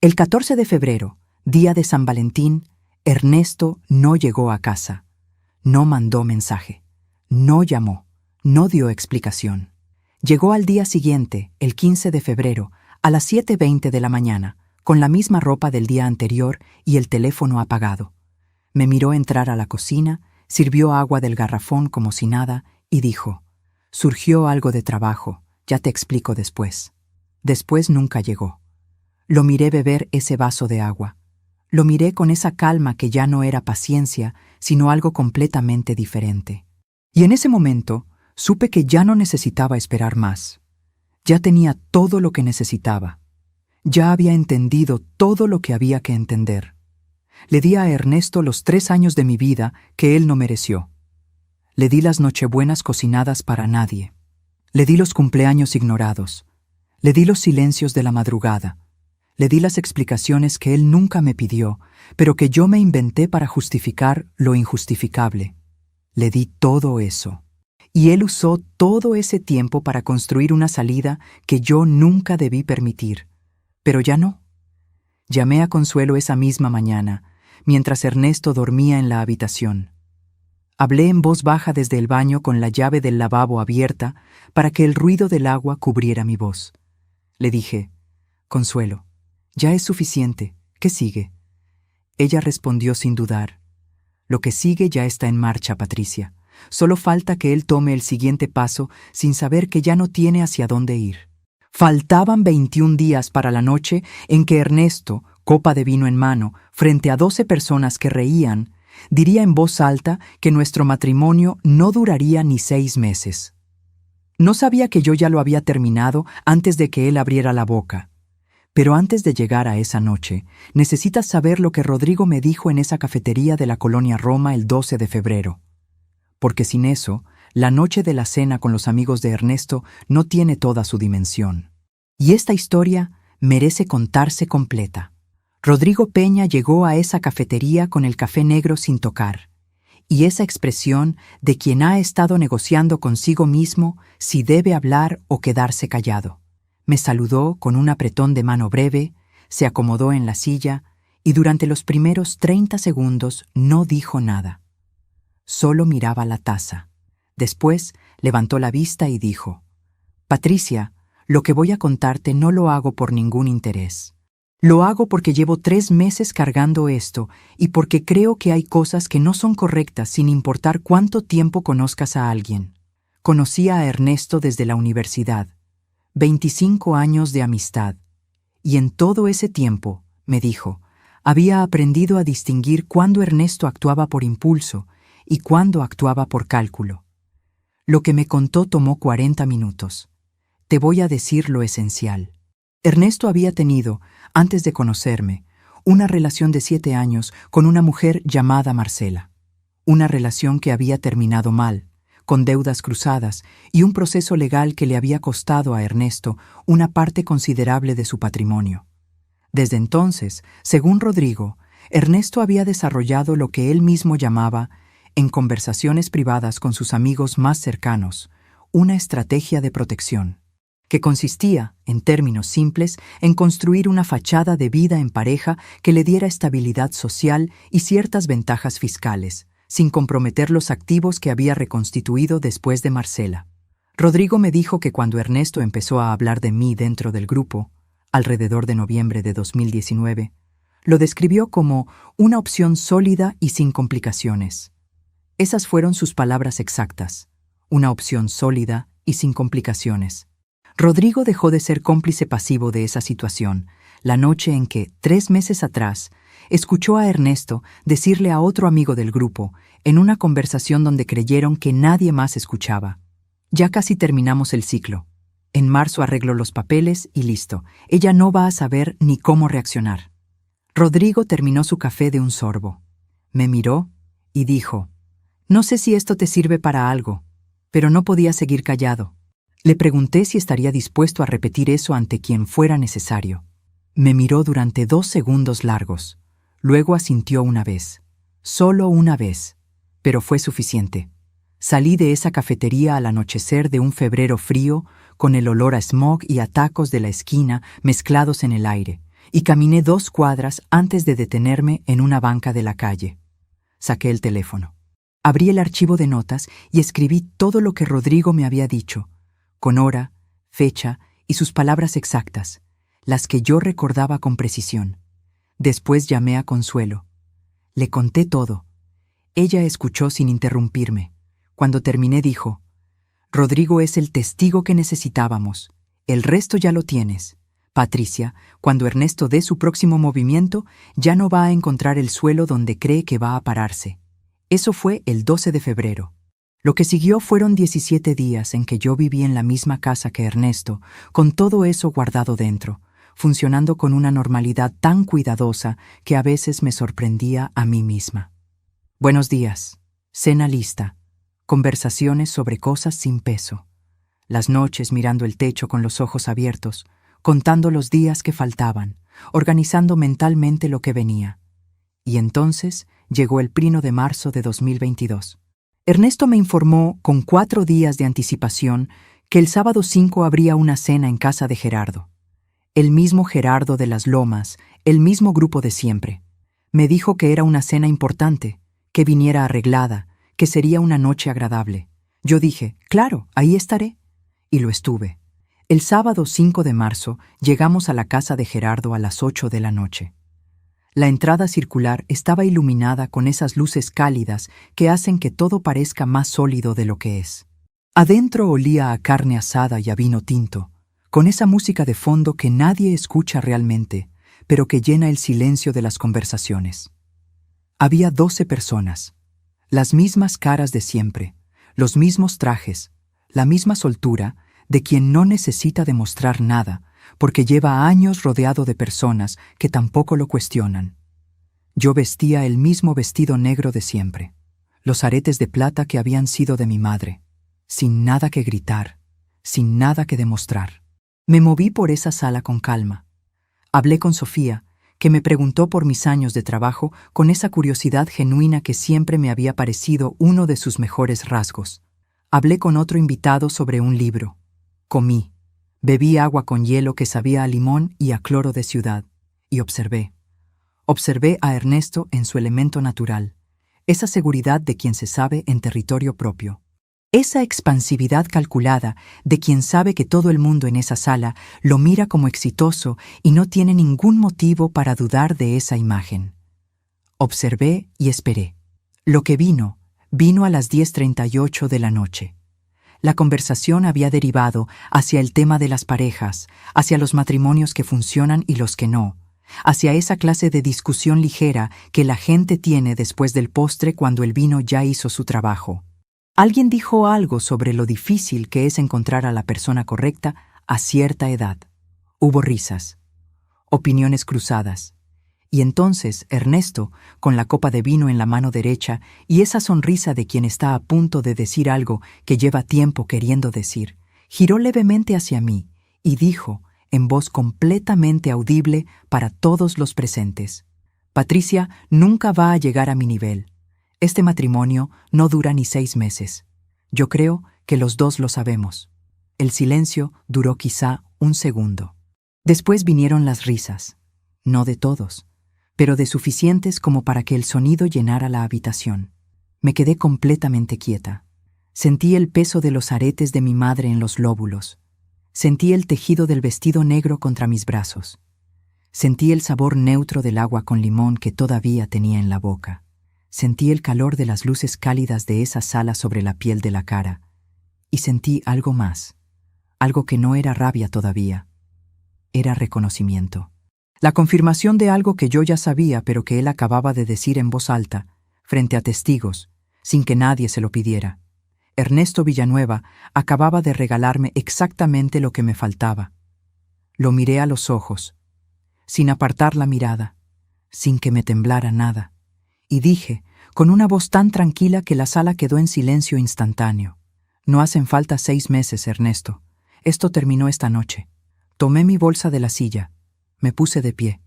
S2: El 14 de febrero, día de San Valentín, Ernesto no llegó a casa. No mandó mensaje, no llamó, no dio explicación. Llegó al día siguiente, el 15 de febrero, a las 7:20 de la mañana, con la misma ropa del día anterior y el teléfono apagado. Me miró entrar a la cocina, sirvió agua del garrafón como si nada y dijo: «Surgió algo de trabajo, ya te explico después». Después nunca llegó. Lo miré beber ese vaso de agua. Lo miré con esa calma que ya no era paciencia, sino algo completamente diferente. Y en ese momento supe que ya no necesitaba esperar más. Ya tenía todo lo que necesitaba. Ya había entendido todo lo que había que entender. Le di a Ernesto los 3 años de mi vida que él no mereció. Le di las nochebuenas cocinadas para nadie. Le di los cumpleaños ignorados. Le di los silencios de la madrugada. Le di las explicaciones que él nunca me pidió, pero que yo me inventé para justificar lo injustificable. Le di todo eso. Y él usó todo ese tiempo para construir una salida que yo nunca debí permitir. Pero ya no. Llamé a Consuelo esa misma mañana, mientras Ernesto dormía en la habitación. Hablé en voz baja desde el baño con la llave del lavabo abierta para que el ruido del agua cubriera mi voz. Le dije: «Consuelo, ya es suficiente. ¿Qué sigue?». Ella respondió sin dudar: «Lo que sigue ya está en marcha, Patricia. Solo falta que él tome el siguiente paso sin saber que ya no tiene hacia dónde ir». Faltaban 21 días para la noche en que Ernesto, copa de vino en mano, frente a 12 personas que reían, diría en voz alta que nuestro matrimonio no duraría ni 6 meses. No sabía que yo ya lo había terminado antes de que él abriera la boca. Pero antes de llegar a esa noche, necesitas saber lo que Rodrigo me dijo en esa cafetería de la colonia Roma el 12 de febrero. Porque sin eso, la noche de la cena con los amigos de Ernesto no tiene toda su dimensión. Y esta historia merece contarse completa. Rodrigo Peña llegó a esa cafetería con el café negro sin tocar, y esa expresión de quien ha estado negociando consigo mismo si debe hablar o quedarse callado. Me saludó con un apretón de mano breve, se acomodó en la silla y durante los primeros 30 segundos no dijo nada. Solo miraba la taza. Después levantó la vista y dijo: «Patricia, lo que voy a contarte no lo hago por ningún interés. Lo hago porque llevo 3 meses cargando esto y porque creo que hay cosas que no son correctas sin importar cuánto tiempo conozcas a alguien. Conocí a Ernesto desde la universidad, 25 años de amistad, y en todo ese tiempo, me dijo, había aprendido a distinguir cuándo Ernesto actuaba por impulso y cuándo actuaba por cálculo. Lo que me contó tomó 40 minutos. Te voy a decir lo esencial. Ernesto había tenido, antes de conocerme, una relación de 7 años con una mujer llamada Marcela. Una relación que había terminado mal, con deudas cruzadas y un proceso legal que le había costado a Ernesto una parte considerable de su patrimonio. Desde entonces, según Rodrigo, Ernesto había desarrollado lo que él mismo llamaba, en conversaciones privadas con sus amigos más cercanos, una estrategia de protección, que consistía, en términos simples, en construir una fachada de vida en pareja que le diera estabilidad social y ciertas ventajas fiscales, sin comprometer los activos que había reconstituido después de Marcela. Rodrigo me dijo que cuando Ernesto empezó a hablar de mí dentro del grupo, alrededor de noviembre de 2019, lo describió como una opción sólida y sin complicaciones. Esas fueron sus palabras exactas: una opción sólida y sin complicaciones. Rodrigo dejó de ser cómplice pasivo de esa situación la noche en que, 3 meses atrás, escuchó a Ernesto decirle a otro amigo del grupo, en una conversación donde creyeron que nadie más escuchaba: «Ya casi terminamos el ciclo. En marzo arreglo los papeles y listo. Ella no va a saber ni cómo reaccionar». Rodrigo terminó su café de un sorbo. Me miró y dijo: «No sé si esto te sirve para algo», pero no podía seguir callado. Le pregunté si estaría dispuesto a repetir eso ante quien fuera necesario. Me miró durante 2 segundos largos. Luego asintió una vez. Solo una vez. Pero fue suficiente. Salí de esa cafetería al anochecer de un febrero frío, con el olor a smog y a tacos de la esquina mezclados en el aire, y caminé 2 cuadras antes de detenerme en una banca de la calle. Saqué el teléfono. Abrí el archivo de notas y escribí todo lo que Rodrigo me había dicho, con hora, fecha y sus palabras exactas, las que yo recordaba con precisión. Después llamé a Consuelo. Le conté todo. Ella escuchó sin interrumpirme. Cuando terminé dijo: «Rodrigo es el testigo que necesitábamos. El resto ya lo tienes. Patricia, cuando Ernesto dé su próximo movimiento, ya no va a encontrar el suelo donde cree que va a pararse». Eso fue el 12 de febrero. Lo que siguió fueron 17 días en que yo viví en la misma casa que Ernesto, con todo eso guardado dentro, funcionando con una normalidad tan cuidadosa que a veces me sorprendía a mí misma. Buenos días, cena lista, conversaciones sobre cosas sin peso, las noches mirando el techo con los ojos abiertos, contando los días que faltaban, organizando mentalmente lo que venía. Y entonces llegó el 1 de marzo de 2022. Ernesto me informó con 4 días de anticipación que el sábado 5 habría una cena en casa de Gerardo. El mismo Gerardo de las Lomas, el mismo grupo de siempre. Me dijo que era una cena importante, que viniera arreglada, que sería una noche agradable. Yo dije, claro, ahí estaré. Y lo estuve. El sábado 5 de marzo llegamos a la casa de Gerardo a las 8 de la noche. La entrada circular estaba iluminada con esas luces cálidas que hacen que todo parezca más sólido de lo que es. Adentro olía a carne asada y a vino tinto, con esa música de fondo que nadie escucha realmente, pero que llena el silencio de las conversaciones. Había 12 personas, las mismas caras de siempre, los mismos trajes, la misma soltura de quien no necesita demostrar nada, porque lleva años rodeado de personas que tampoco lo cuestionan. Yo vestía el mismo vestido negro de siempre, los aretes de plata que habían sido de mi madre, sin nada que gritar, sin nada que demostrar. Me moví por esa sala con calma. Hablé con Sofía, que me preguntó por mis años de trabajo con esa curiosidad genuina que siempre me había parecido uno de sus mejores rasgos. Hablé con otro invitado sobre un libro. Comí. Bebí agua con hielo que sabía a limón y a cloro de ciudad. Y observé. Observé a Ernesto en su elemento natural, esa seguridad de quien se sabe en territorio propio. Esa expansividad calculada de quien sabe que todo el mundo en esa sala lo mira como exitoso y no tiene ningún motivo para dudar de esa imagen. Observé y esperé. Lo que vino a las 10:38 de la noche. La conversación había derivado hacia el tema de las parejas, hacia los matrimonios que funcionan y los que no, hacia esa clase de discusión ligera que la gente tiene después del postre cuando el vino ya hizo su trabajo. Alguien dijo algo sobre lo difícil que es encontrar a la persona correcta a cierta edad. Hubo risas, opiniones cruzadas. Y entonces Ernesto, con la copa de vino en la mano derecha y esa sonrisa de quien está a punto de decir algo que lleva tiempo queriendo decir, giró levemente hacia mí y dijo, en voz completamente audible para todos los presentes: «Patricia nunca va a llegar a mi nivel. Este matrimonio no dura ni 6 meses. Yo creo que los dos lo sabemos». El silencio duró quizá 1 segundo. Después vinieron las risas. No de todos, pero de suficientes como para que el sonido llenara la habitación. Me quedé completamente quieta. Sentí el peso de los aretes de mi madre en los lóbulos. Sentí el tejido del vestido negro contra mis brazos. Sentí el sabor neutro del agua con limón que todavía tenía en la boca. Sentí el calor de las luces cálidas de esa sala sobre la piel de la cara. Y sentí algo más, algo que no era rabia todavía. Era reconocimiento. La confirmación de algo que yo ya sabía pero que él acababa de decir en voz alta, frente a testigos, sin que nadie se lo pidiera. Ernesto Villanueva acababa de regalarme exactamente lo que me faltaba. Lo miré a los ojos, sin apartar la mirada, sin que me temblara nada. Y dije, con una voz tan tranquila que la sala quedó en silencio instantáneo: «No hacen falta 6 meses, Ernesto. Esto terminó esta noche». Tomé mi bolsa de la silla. Me puse de pie.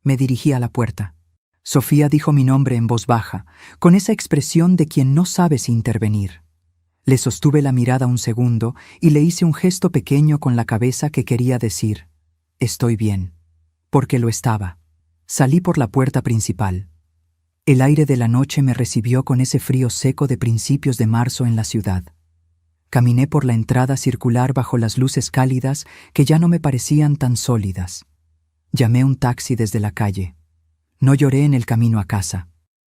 S2: Me dirigí a la puerta. Sofía dijo mi nombre en voz baja, con esa expresión de quien no sabe si intervenir. Le sostuve la mirada 1 segundo y le hice un gesto pequeño con la cabeza que quería decir: «Estoy bien». Porque lo estaba. Salí por la puerta principal. El aire de la noche me recibió con ese frío seco de principios de marzo en la ciudad. Caminé por la entrada circular bajo las luces cálidas que ya no me parecían tan sólidas. Llamé un taxi desde la calle. No lloré en el camino a casa.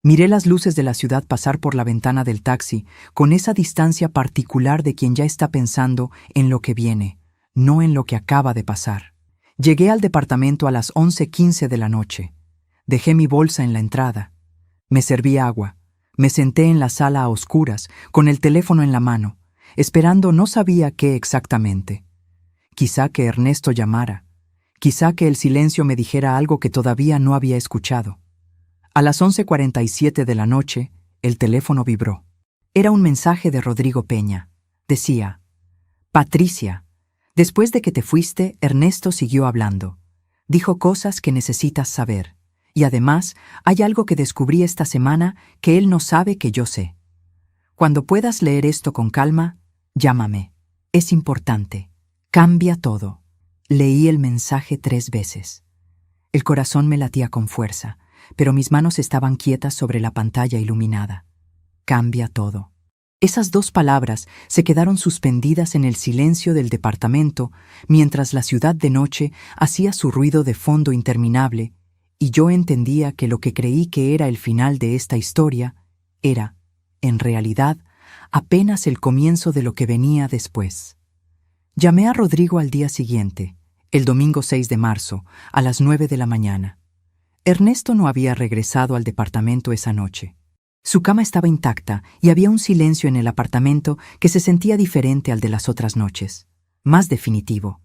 S2: Miré las luces de la ciudad pasar por la ventana del taxi con esa distancia particular de quien ya está pensando en lo que viene, no en lo que acaba de pasar. Llegué al departamento a las 11:15 de la noche. Dejé mi bolsa en la entrada. Me serví agua. Me senté en la sala a oscuras, con el teléfono en la mano, esperando no sabía qué exactamente. Quizá que Ernesto llamara. Quizá que el silencio me dijera algo que todavía no había escuchado. A las 11:47 de la noche, el teléfono vibró. Era un mensaje de Rodrigo Peña. Decía: «Patricia, después de que te fuiste, Ernesto siguió hablando. Dijo cosas que necesitas saber. Y además, hay algo que descubrí esta semana que él no sabe que yo sé. Cuando puedas leer esto con calma, llámame. Es importante. Cambia todo. Leí el mensaje 3 veces. El corazón me latía con fuerza, pero mis manos estaban quietas sobre la pantalla iluminada. Cambia todo. Esas 2 palabras se quedaron suspendidas en el silencio del departamento mientras la ciudad de noche hacía su ruido de fondo interminable, y yo entendía que lo que creí que era el final de esta historia era, en realidad, apenas el comienzo de lo que venía después. Llamé a Rodrigo al día siguiente, el domingo 6 de marzo, a las 9 de la mañana. Ernesto no había regresado al departamento esa noche. Su cama estaba intacta y había un silencio en el apartamento que se sentía diferente al de las otras noches, más definitivo,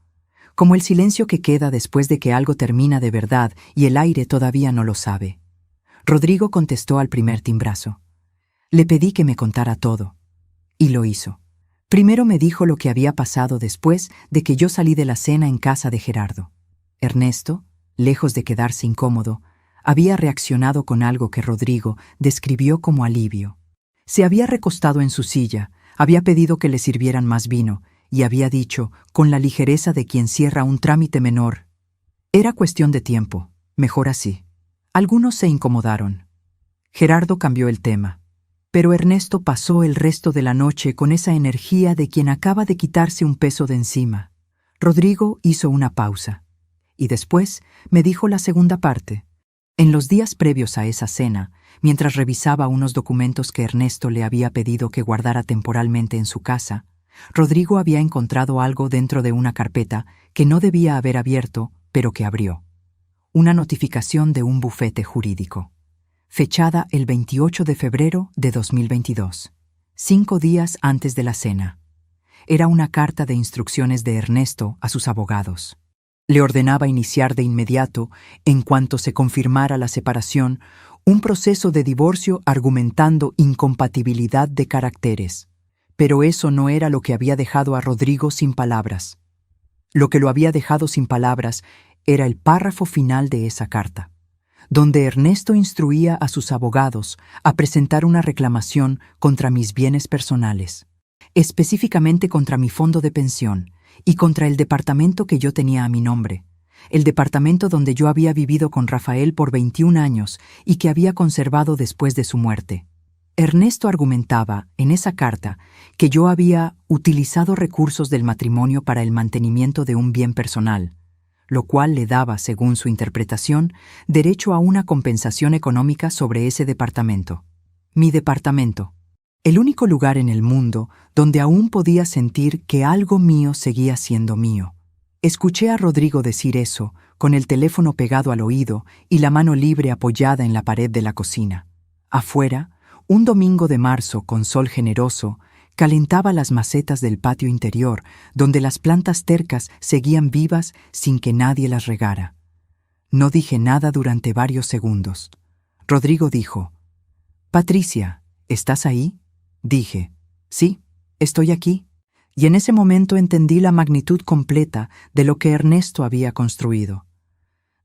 S2: como el silencio que queda después de que algo termina de verdad y el aire todavía no lo sabe. Rodrigo contestó al primer timbrazo. Le pedí que me contara todo, y lo hizo. Primero me dijo lo que había pasado después de que yo salí de la cena en casa de Gerardo. Ernesto, lejos de quedarse incómodo, había reaccionado con algo que Rodrigo describió como alivio. Se había recostado en su silla, había pedido que le sirvieran más vino y había dicho, con la ligereza de quien cierra un trámite menor: era cuestión de tiempo, mejor así. Algunos se incomodaron. Gerardo cambió el tema, pero Ernesto pasó el resto de la noche con esa energía de quien acaba de quitarse un peso de encima. Rodrigo hizo una pausa, y después me dijo la segunda parte. En los días previos a esa cena, mientras revisaba unos documentos que Ernesto le había pedido que guardara temporalmente en su casa, Rodrigo había encontrado algo dentro de una carpeta que no debía haber abierto, pero que abrió. Una notificación de un bufete jurídico, fechada el 28 de febrero de 2022, 5 días antes de la cena. Era una carta de instrucciones de Ernesto a sus abogados. Le ordenaba iniciar de inmediato, en cuanto se confirmara la separación, un proceso de divorcio argumentando incompatibilidad de caracteres. Pero eso no era lo que había dejado a Rodrigo sin palabras. Lo que lo había dejado sin palabras era el párrafo final de esa carta, donde Ernesto instruía a sus abogados a presentar una reclamación contra mis bienes personales, específicamente contra mi fondo de pensión, y contra el departamento que yo tenía a mi nombre, el departamento donde yo había vivido con Rafael por 21 años y que había conservado después de su muerte. Ernesto argumentaba, en esa carta, que yo había utilizado recursos del matrimonio para el mantenimiento de un bien personal, lo cual le daba, según su interpretación, derecho a una compensación económica sobre ese departamento. Mi departamento. El único lugar en el mundo donde aún podía sentir que algo mío seguía siendo mío. Escuché a Rodrigo decir eso, con el teléfono pegado al oído y la mano libre apoyada en la pared de la cocina. Afuera, un domingo de marzo con sol generoso, calentaba las macetas del patio interior, donde las plantas tercas seguían vivas sin que nadie las regara. No dije nada durante varios segundos. Rodrigo dijo: «Patricia, ¿estás ahí?». Dije: «Sí, estoy aquí». Y en ese momento entendí la magnitud completa de lo que Ernesto había construido.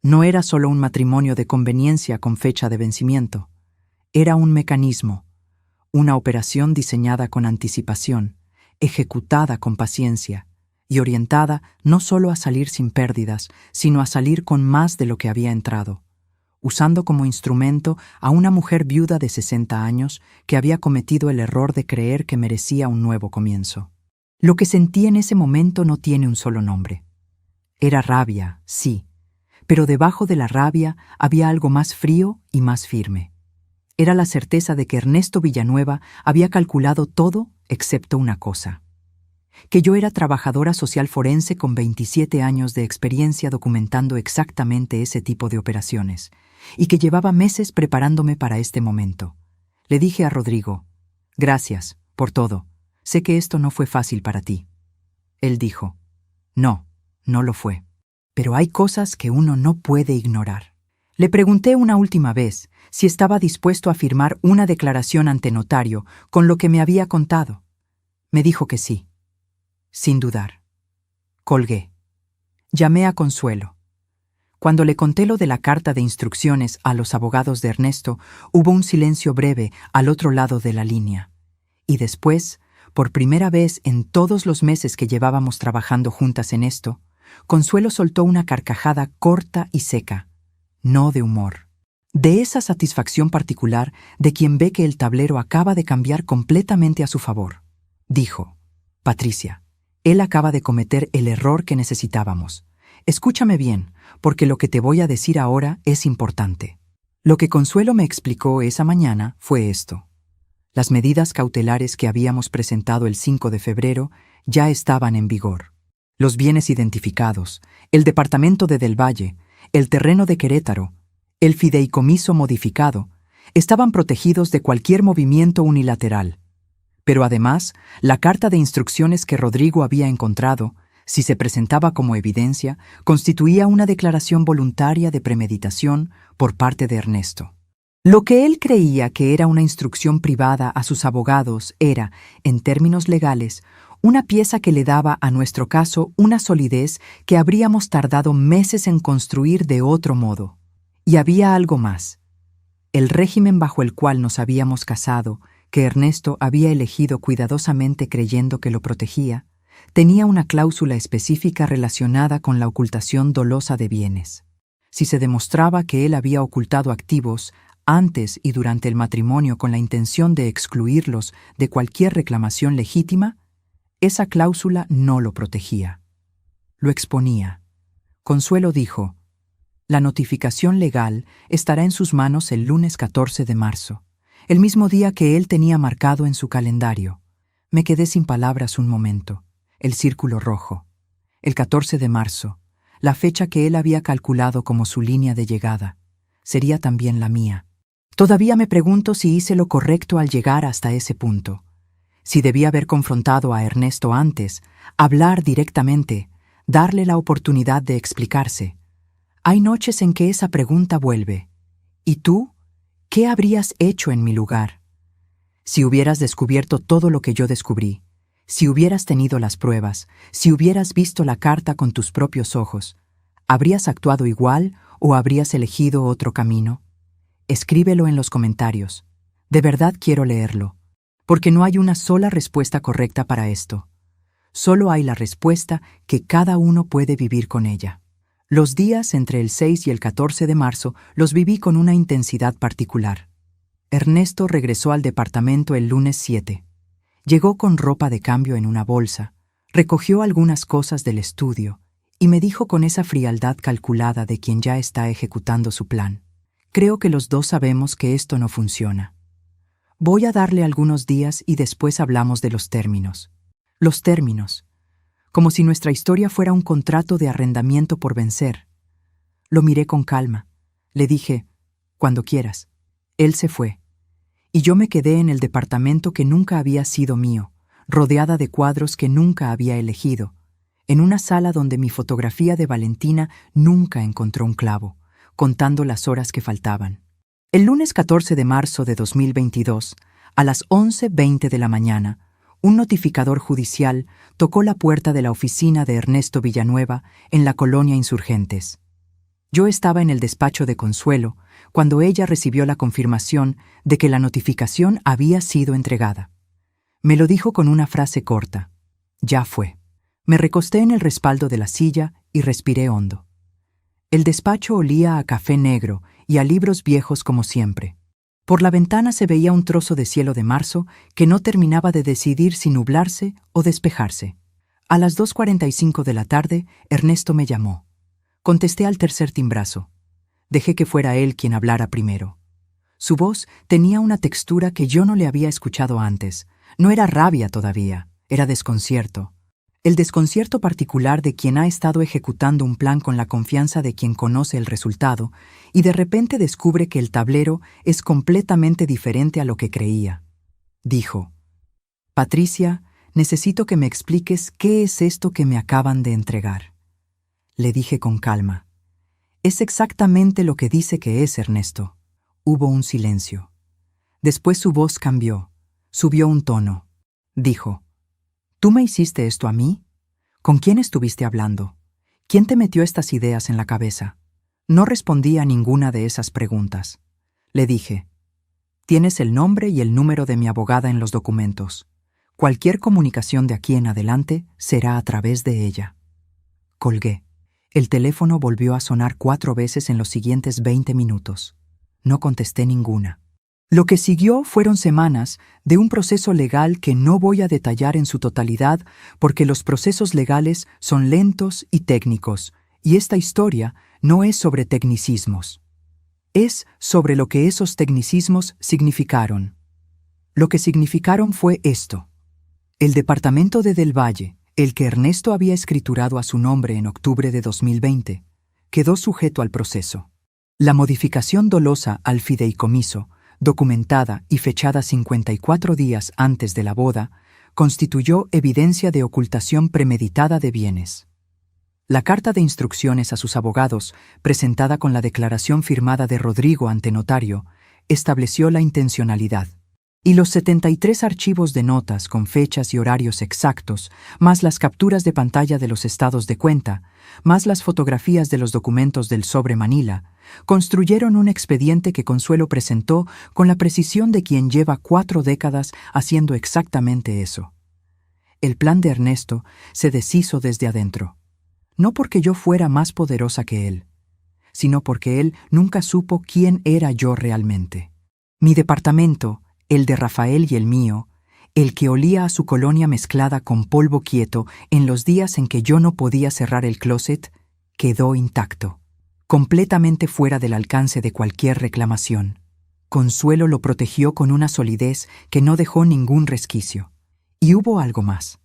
S2: No era solo un matrimonio de conveniencia con fecha de vencimiento. Era un mecanismo, una operación diseñada con anticipación, ejecutada con paciencia y orientada no solo a salir sin pérdidas, sino a salir con más de lo que había entrado, usando como instrumento a una mujer viuda de 60 años que había cometido el error de creer que merecía un nuevo comienzo. Lo que sentí en ese momento no tiene un solo nombre. Era rabia, sí, pero debajo de la rabia había algo más frío y más firme. Era la certeza de que Ernesto Villanueva había calculado todo excepto una cosa: que yo era trabajadora social forense con 27 años de experiencia documentando exactamente ese tipo de operaciones, y que llevaba meses preparándome para este momento. Le dije a Rodrigo: «Gracias por todo. Sé que esto no fue fácil para ti». Él dijo: «No, no lo fue. Pero hay cosas que uno no puede ignorar». Le pregunté una última vez si estaba dispuesto a firmar una declaración ante notario con lo que me había contado. Me dijo que sí, sin dudar. Colgué. Llamé a Consuelo. Cuando le conté lo de la carta de instrucciones a los abogados de Ernesto, hubo un silencio breve al otro lado de la línea. Y después, por primera vez en todos los meses que llevábamos trabajando juntas en esto, Consuelo soltó una carcajada corta y seca, no de humor. De esa satisfacción particular de quien ve que el tablero acaba de cambiar completamente a su favor. Dijo: Patricia, él acaba de cometer el error que necesitábamos. Escúchame bien, porque lo que te voy a decir ahora es importante. Lo que Consuelo me explicó esa mañana fue esto. Las medidas cautelares que habíamos presentado el 5 de febrero ya estaban en vigor. Los bienes identificados, el departamento de Del Valle, el terreno de Querétaro, el fideicomiso modificado, estaban protegidos de cualquier movimiento unilateral. Pero además, la carta de instrucciones que Rodrigo había encontrado, si se presentaba como evidencia, constituía una declaración voluntaria de premeditación por parte de Ernesto. Lo que él creía que era una instrucción privada a sus abogados era, en términos legales, una pieza que le daba a nuestro caso una solidez que habríamos tardado meses en construir de otro modo. Y había algo más. El régimen bajo el cual nos habíamos casado, que Ernesto había elegido cuidadosamente creyendo que lo protegía, tenía una cláusula específica relacionada con la ocultación dolosa de bienes. Si se demostraba que él había ocultado activos antes y durante el matrimonio con la intención de excluirlos de cualquier reclamación legítima, esa cláusula no lo protegía. Lo exponía. Consuelo dijo: la notificación legal estará en sus manos el lunes 14 de marzo, el mismo día que él tenía marcado en su calendario. Me quedé sin palabras un momento. El círculo rojo. El 14 de marzo, la fecha que él había calculado como su línea de llegada, sería también la mía. Todavía me pregunto si hice lo correcto al llegar hasta ese punto. Si debía haber confrontado a Ernesto antes, hablar directamente, darle la oportunidad de explicarse. Hay noches en que esa pregunta vuelve. ¿Y tú? ¿Qué habrías hecho en mi lugar? Si hubieras descubierto todo lo que yo descubrí, si hubieras tenido las pruebas, si hubieras visto la carta con tus propios ojos, ¿habrías actuado igual o habrías elegido otro camino? Escríbelo en los comentarios. De verdad quiero leerlo, porque no hay una sola respuesta correcta para esto. Solo hay la respuesta que cada uno puede vivir con ella. Los días entre el 6 y el 14 de marzo los viví con una intensidad particular. Ernesto regresó al departamento el lunes 7. Llegó con ropa de cambio en una bolsa, recogió algunas cosas del estudio y me dijo con esa frialdad calculada de quien ya está ejecutando su plan: creo que los dos sabemos que esto no funciona. Voy a darle algunos días y después hablamos de los términos. Los términos. Como si nuestra historia fuera un contrato de arrendamiento por vencer. Lo miré con calma. Le dije: cuando quieras. Él se fue. Y yo me quedé en el departamento que nunca había sido mío, rodeada de cuadros que nunca había elegido, en una sala donde mi fotografía de Valentina nunca encontró un clavo, contando las horas que faltaban. El lunes 14 de marzo de 2022, a las 11:20 de la mañana, un notificador judicial tocó la puerta de la oficina de Ernesto Villanueva en la colonia Insurgentes. Yo estaba en el despacho de Consuelo cuando ella recibió la confirmación de que la notificación había sido entregada. Me lo dijo con una frase corta: ya fue. Me recosté en el respaldo de la silla y respiré hondo. El despacho olía a café negro y a libros viejos como siempre. Por la ventana se veía un trozo de cielo de marzo que no terminaba de decidir si nublarse o despejarse. A las 2:45 de la tarde, Ernesto me llamó. Contesté al tercer timbrazo. Dejé que fuera él quien hablara primero. Su voz tenía una textura que yo no le había escuchado antes. No era rabia todavía, era desconcierto. El desconcierto particular de quien ha estado ejecutando un plan con la confianza de quien conoce el resultado y de repente descubre que el tablero es completamente diferente a lo que creía. Dijo: Patricia, necesito que me expliques qué es esto que me acaban de entregar. Le dije con calma: es exactamente lo que dice que es, Ernesto. Hubo un silencio. Después su voz cambió, subió un tono. Dijo: ¿tú me hiciste esto a mí? ¿Con quién estuviste hablando? ¿Quién te metió estas ideas en la cabeza? No respondí a ninguna de esas preguntas. Le dije: «Tienes el nombre y el número de mi abogada en los documentos. Cualquier comunicación de aquí en adelante será a través de ella». Colgué. El teléfono volvió a sonar 4 veces en los siguientes 20 minutos. No contesté ninguna. Lo que siguió fueron semanas de un proceso legal que no voy a detallar en su totalidad porque los procesos legales son lentos y técnicos, y esta historia no es sobre tecnicismos. Es sobre lo que esos tecnicismos significaron. Lo que significaron fue esto. El departamento de Del Valle, el que Ernesto había escriturado a su nombre en octubre de 2020, quedó sujeto al proceso. La modificación dolosa al fideicomiso, documentada y fechada 54 días antes de la boda, constituyó evidencia de ocultación premeditada de bienes. La carta de instrucciones a sus abogados, presentada con la declaración firmada de Rodrigo ante notario, estableció la intencionalidad. Y los 73 archivos de notas con fechas y horarios exactos, más las capturas de pantalla de los estados de cuenta, más las fotografías de los documentos del sobre Manila, construyeron un expediente que Consuelo presentó con la precisión de quien lleva 4 décadas haciendo exactamente eso. El plan de Ernesto se deshizo desde adentro. No porque yo fuera más poderosa que él, sino porque él nunca supo quién era yo realmente. Mi departamento, el de Rafael y el mío, el que olía a su colonia mezclada con polvo quieto en los días en que yo no podía cerrar el closet, quedó intacto, completamente fuera del alcance de cualquier reclamación. Consuelo lo protegió con una solidez que no dejó ningún resquicio. Y hubo algo más,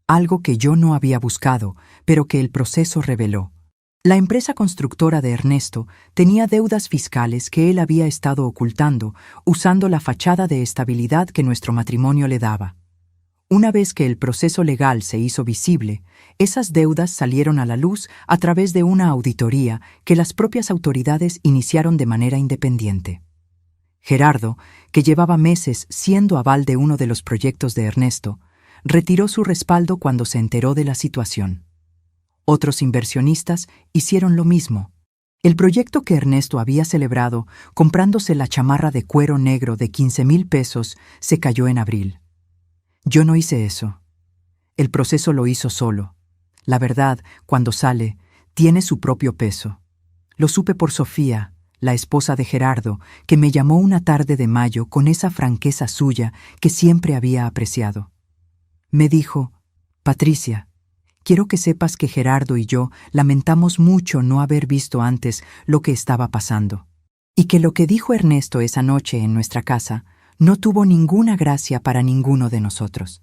S2: algo que yo no había buscado, pero que el proceso reveló. La empresa constructora de Ernesto tenía deudas fiscales que él había estado ocultando, usando la fachada de estabilidad que nuestro matrimonio le daba. Una vez que el proceso legal se hizo visible, esas deudas salieron a la luz a través de una auditoría que las propias autoridades iniciaron de manera independiente. Gerardo, que llevaba meses siendo aval de uno de los proyectos de Ernesto, retiró su respaldo cuando se enteró de la situación. Otros inversionistas hicieron lo mismo. El proyecto que Ernesto había celebrado, comprándose la chamarra de cuero negro de 15,000 pesos, se cayó en abril. Yo no hice eso. El proceso lo hizo solo. La verdad, cuando sale, tiene su propio peso. Lo supe por Sofía, la esposa de Gerardo, que me llamó una tarde de mayo con esa franqueza suya que siempre había apreciado. Me dijo: «Patricia, quiero que sepas que Gerardo y yo lamentamos mucho no haber visto antes lo que estaba pasando, y que lo que dijo Ernesto esa noche en nuestra casa no tuvo ninguna gracia para ninguno de nosotros».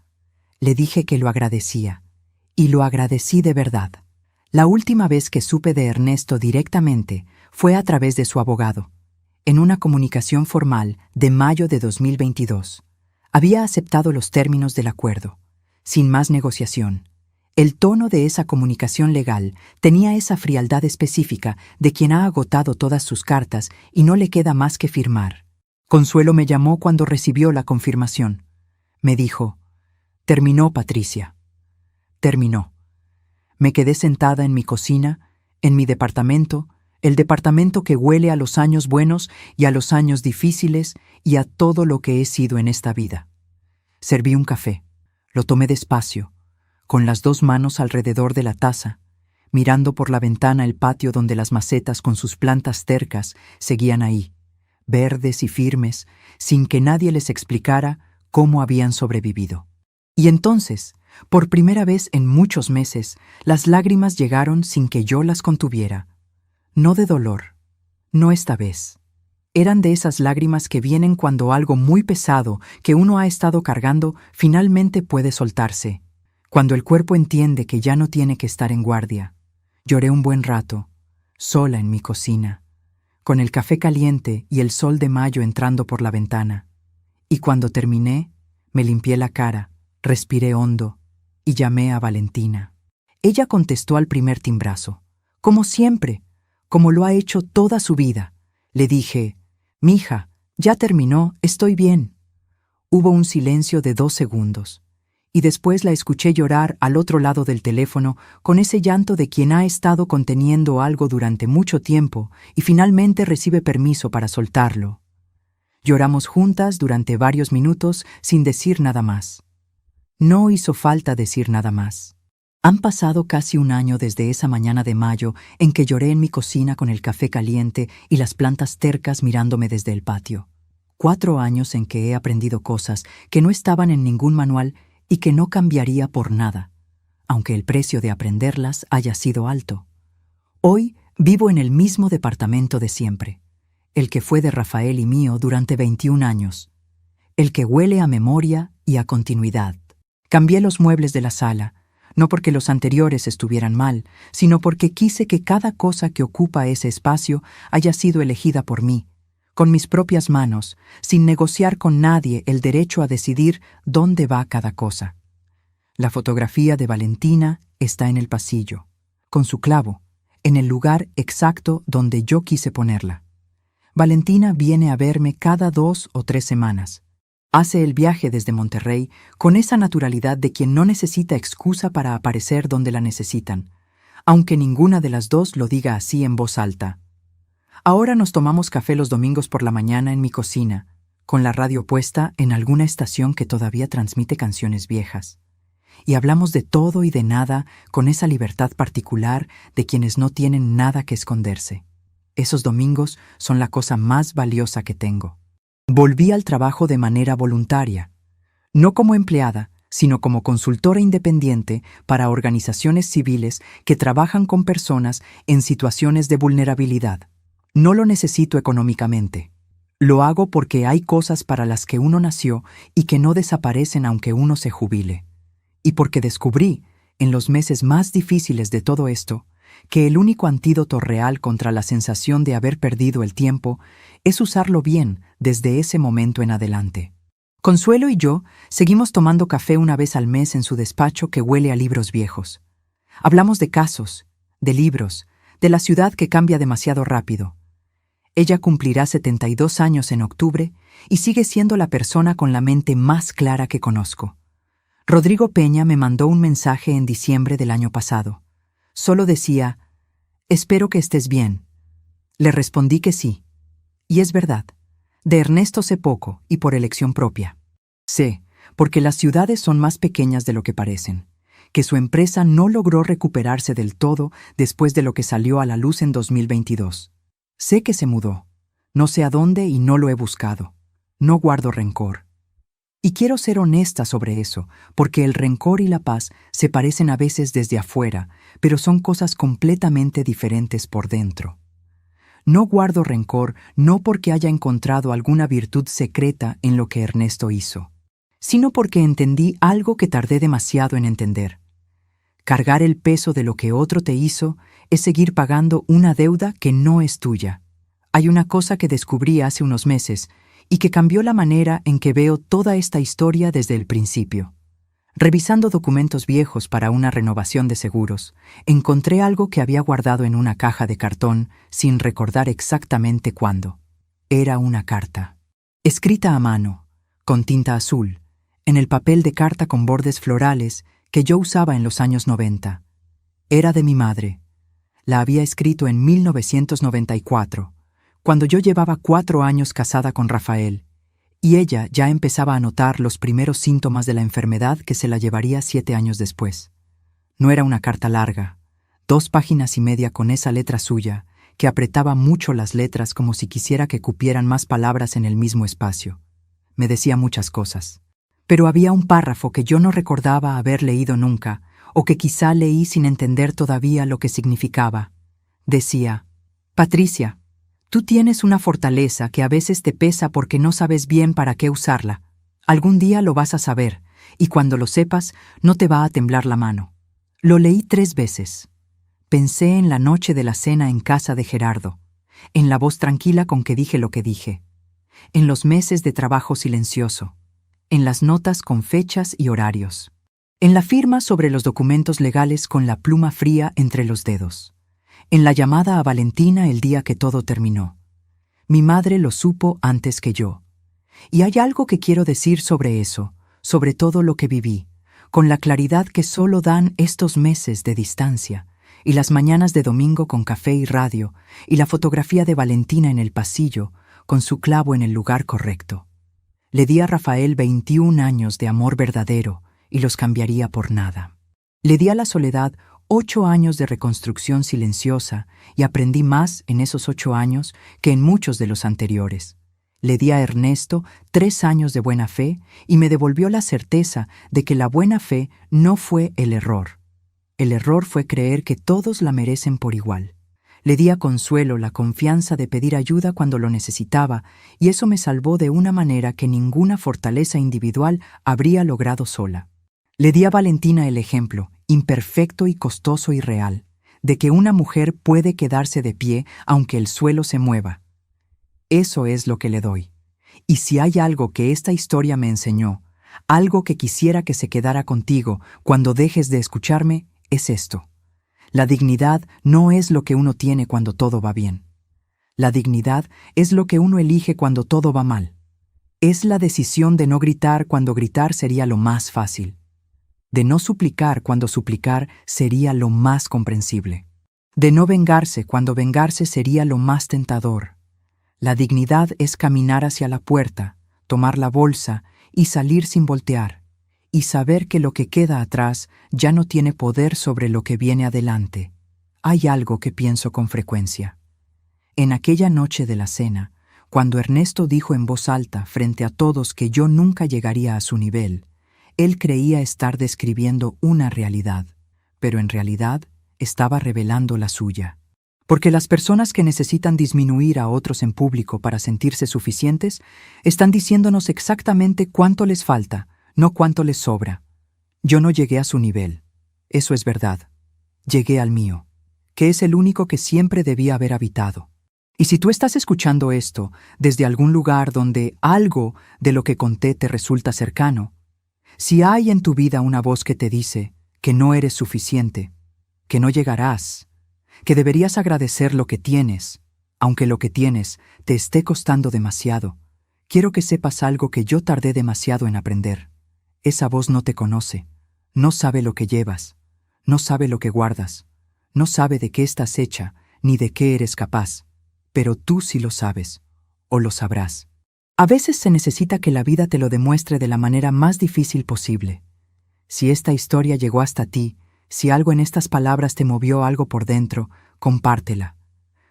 S2: Le dije que lo agradecía, y lo agradecí de verdad. La última vez que supe de Ernesto directamente fue a través de su abogado, en una comunicación formal de mayo de 2022. Había aceptado los términos del acuerdo, sin más negociación. El tono de esa comunicación legal tenía esa frialdad específica de quien ha agotado todas sus cartas y no le queda más que firmar. Consuelo me llamó cuando recibió la confirmación. Me dijo: «Terminó, Patricia. Terminó». Me quedé sentada en mi cocina, en mi departamento, el departamento que huele a los años buenos y a los años difíciles y a todo lo que he sido en esta vida. Serví un café. Lo tomé despacio, con las 2 manos alrededor de la taza, mirando por la ventana el patio donde las macetas con sus plantas tercas seguían ahí, verdes y firmes, sin que nadie les explicara cómo habían sobrevivido. Y entonces, por primera vez en muchos meses, las lágrimas llegaron sin que yo las contuviera. No de dolor, no esta vez. Eran de esas lágrimas que vienen cuando algo muy pesado que uno ha estado cargando finalmente puede soltarse, cuando el cuerpo entiende que ya no tiene que estar en guardia. Lloré un buen rato, sola en mi cocina, con el café caliente y el sol de mayo entrando por la ventana. Y cuando terminé, me limpié la cara, respiré hondo y llamé a Valentina. Ella contestó al primer timbrazo, como siempre, como lo ha hecho toda su vida. Le dije: «Mija, ya terminó, estoy bien». Hubo un silencio de 2 segundos, y después la escuché llorar al otro lado del teléfono con ese llanto de quien ha estado conteniendo algo durante mucho tiempo y finalmente recibe permiso para soltarlo. Lloramos juntas durante varios minutos sin decir nada más. No hizo falta decir nada más. Han pasado casi un año desde esa mañana de mayo en que lloré en mi cocina con el café caliente y las plantas tercas mirándome desde el patio. 4 años en que he aprendido cosas que no estaban en ningún manual y que no cambiaría por nada, aunque el precio de aprenderlas haya sido alto. Hoy vivo en el mismo departamento de siempre, el que fue de Rafael y mío durante 21 años, el que huele a memoria y a continuidad. Cambié los muebles de la sala, no porque los anteriores estuvieran mal, sino porque quise que cada cosa que ocupa ese espacio haya sido elegida por mí, con mis propias manos, sin negociar con nadie el derecho a decidir dónde va cada cosa. La fotografía de Valentina está en el pasillo, con su clavo, en el lugar exacto donde yo quise ponerla. Valentina viene a verme cada 2 o 3 semanas. Hace el viaje desde Monterrey con esa naturalidad de quien no necesita excusa para aparecer donde la necesitan, aunque ninguna de las dos lo diga así en voz alta. Ahora nos tomamos café los domingos por la mañana en mi cocina, con la radio puesta en alguna estación que todavía transmite canciones viejas. Y hablamos de todo y de nada con esa libertad particular de quienes no tienen nada que esconderse. Esos domingos son la cosa más valiosa que tengo. Volví al trabajo de manera voluntaria, no como empleada, sino como consultora independiente para organizaciones civiles que trabajan con personas en situaciones de vulnerabilidad. No lo necesito económicamente. Lo hago porque hay cosas para las que uno nació y que no desaparecen aunque uno se jubile. Y porque descubrí, en los meses más difíciles de todo esto, que el único antídoto real contra la sensación de haber perdido el tiempo es usarlo bien desde ese momento en adelante. Consuelo y yo seguimos tomando café una vez al mes en su despacho que huele a libros viejos. Hablamos de casos, de libros, de la ciudad que cambia demasiado rápido. Ella cumplirá 72 años en octubre y sigue siendo la persona con la mente más clara que conozco. Rodrigo Peña me mandó un mensaje en diciembre del año pasado. Solo decía, «Espero que estés bien». Le respondí que sí. Y es verdad. De Ernesto sé poco y por elección propia. Sé, porque las ciudades son más pequeñas de lo que parecen, que su empresa no logró recuperarse del todo después de lo que salió a la luz en 2022. Sé que se mudó. No sé a dónde y no lo he buscado. No guardo rencor. Y quiero ser honesta sobre eso, porque el rencor y la paz se parecen a veces desde afuera, pero son cosas completamente diferentes por dentro. No guardo rencor no porque haya encontrado alguna virtud secreta en lo que Ernesto hizo, sino porque entendí algo que tardé demasiado en entender. Cargar el peso de lo que otro te hizo es seguir pagando una deuda que no es tuya. Hay una cosa que descubrí hace unos meses y que cambió la manera en que veo toda esta historia desde el principio. Revisando documentos viejos para una renovación de seguros, encontré algo que había guardado en una caja de cartón sin recordar exactamente cuándo. Era una carta, escrita a mano, con tinta azul, en el papel de carta con bordes florales que yo usaba en los años 90. Era de mi madre. La había escrito en 1994, cuando yo llevaba 4 años casada con Rafael, y ella ya empezaba a notar los primeros síntomas de la enfermedad que se la llevaría 7 años después. No era una carta larga, 2 páginas y media con esa letra suya, que apretaba mucho las letras como si quisiera que cupieran más palabras en el mismo espacio. Me decía muchas cosas. Pero había un párrafo que yo no recordaba haber leído nunca, o que quizá leí sin entender todavía lo que significaba. Decía, «Patricia, tú tienes una fortaleza que a veces te pesa porque no sabes bien para qué usarla. Algún día lo vas a saber, y cuando lo sepas, no te va a temblar la mano». Lo leí 3 veces. Pensé en la noche de la cena en casa de Gerardo, en la voz tranquila con que dije lo que dije, en los meses de trabajo silencioso, en las notas con fechas y horarios, en la firma sobre los documentos legales con la pluma fría entre los dedos, en la llamada a Valentina el día que todo terminó. Mi madre lo supo antes que yo. Y hay algo que quiero decir sobre eso, sobre todo lo que viví, con la claridad que solo dan estos meses de distancia, y las mañanas de domingo con café y radio, y la fotografía de Valentina en el pasillo, con su clavo en el lugar correcto. Le di a Rafael 21 años de amor verdadero y los cambiaría por nada. Le di a la soledad 8 años de reconstrucción silenciosa y aprendí más en esos 8 años que en muchos de los anteriores. Le di a Ernesto 3 años de buena fe y me devolvió la certeza de que la buena fe no fue el error. El error fue creer que todos la merecen por igual. Le di a Consuelo la confianza de pedir ayuda cuando lo necesitaba, y eso me salvó de una manera que ninguna fortaleza individual habría logrado sola. Le di a Valentina el ejemplo, imperfecto y costoso y real, de que una mujer puede quedarse de pie aunque el suelo se mueva. Eso es lo que le doy. Y si hay algo que esta historia me enseñó, algo que quisiera que se quedara contigo cuando dejes de escucharme, es esto. La dignidad no es lo que uno tiene cuando todo va bien. La dignidad es lo que uno elige cuando todo va mal. Es la decisión de no gritar cuando gritar sería lo más fácil. De no suplicar cuando suplicar sería lo más comprensible. De no vengarse cuando vengarse sería lo más tentador. La dignidad es caminar hacia la puerta, tomar la bolsa y salir sin voltear, y saber que lo que queda atrás ya no tiene poder sobre lo que viene adelante. Hay algo que pienso con frecuencia. En aquella noche de la cena, cuando Ernesto dijo en voz alta frente a todos que yo nunca llegaría a su nivel, él creía estar describiendo una realidad, pero en realidad estaba revelando la suya. Porque las personas que necesitan disminuir a otros en público para sentirse suficientes están diciéndonos exactamente cuánto les falta, no cuánto les sobra. Yo no llegué a su nivel. Eso es verdad. Llegué al mío, que es el único que siempre debía haber habitado. Y si tú estás escuchando esto desde algún lugar donde algo de lo que conté te resulta cercano, si hay en tu vida una voz que te dice que no eres suficiente, que no llegarás, que deberías agradecer lo que tienes, aunque lo que tienes te esté costando demasiado, quiero que sepas algo que yo tardé demasiado en aprender. Esa voz no te conoce, no sabe lo que llevas, no sabe lo que guardas, no sabe de qué estás hecha ni de qué eres capaz, pero tú sí lo sabes, o lo sabrás. A veces se necesita que la vida te lo demuestre de la manera más difícil posible. Si esta historia llegó hasta ti, si algo en estas palabras te movió algo por dentro, compártela,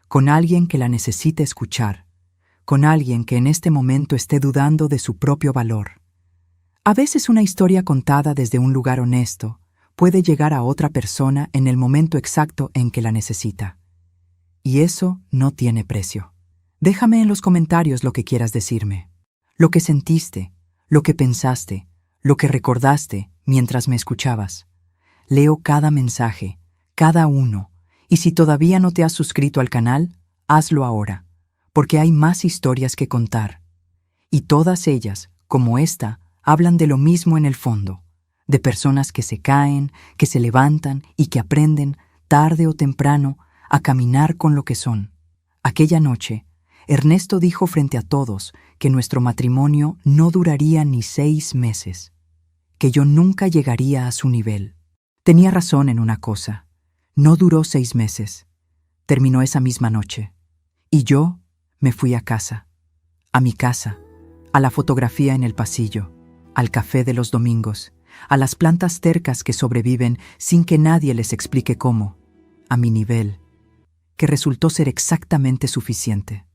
S2: con alguien que la necesite escuchar, con alguien que en este momento esté dudando de su propio valor. A veces una historia contada desde un lugar honesto puede llegar a otra persona en el momento exacto en que la necesita. Y eso no tiene precio. Déjame en los comentarios lo que quieras decirme, lo que sentiste, lo que pensaste, lo que recordaste mientras me escuchabas. Leo cada mensaje, cada uno, y si todavía no te has suscrito al canal, hazlo ahora, porque hay más historias que contar. Y todas ellas, como esta, hablan de lo mismo en el fondo, de personas que se caen, que se levantan y que aprenden, tarde o temprano, a caminar con lo que son. Aquella noche, Ernesto dijo frente a todos que nuestro matrimonio no duraría ni 6 meses, que yo nunca llegaría a su nivel. Tenía razón en una cosa, no duró 6 meses, terminó esa misma noche, y yo me fui a casa, a mi casa, a la fotografía en el pasillo, al café de los domingos, a las plantas tercas que sobreviven sin que nadie les explique cómo, a mi nivel, que resultó ser exactamente suficiente.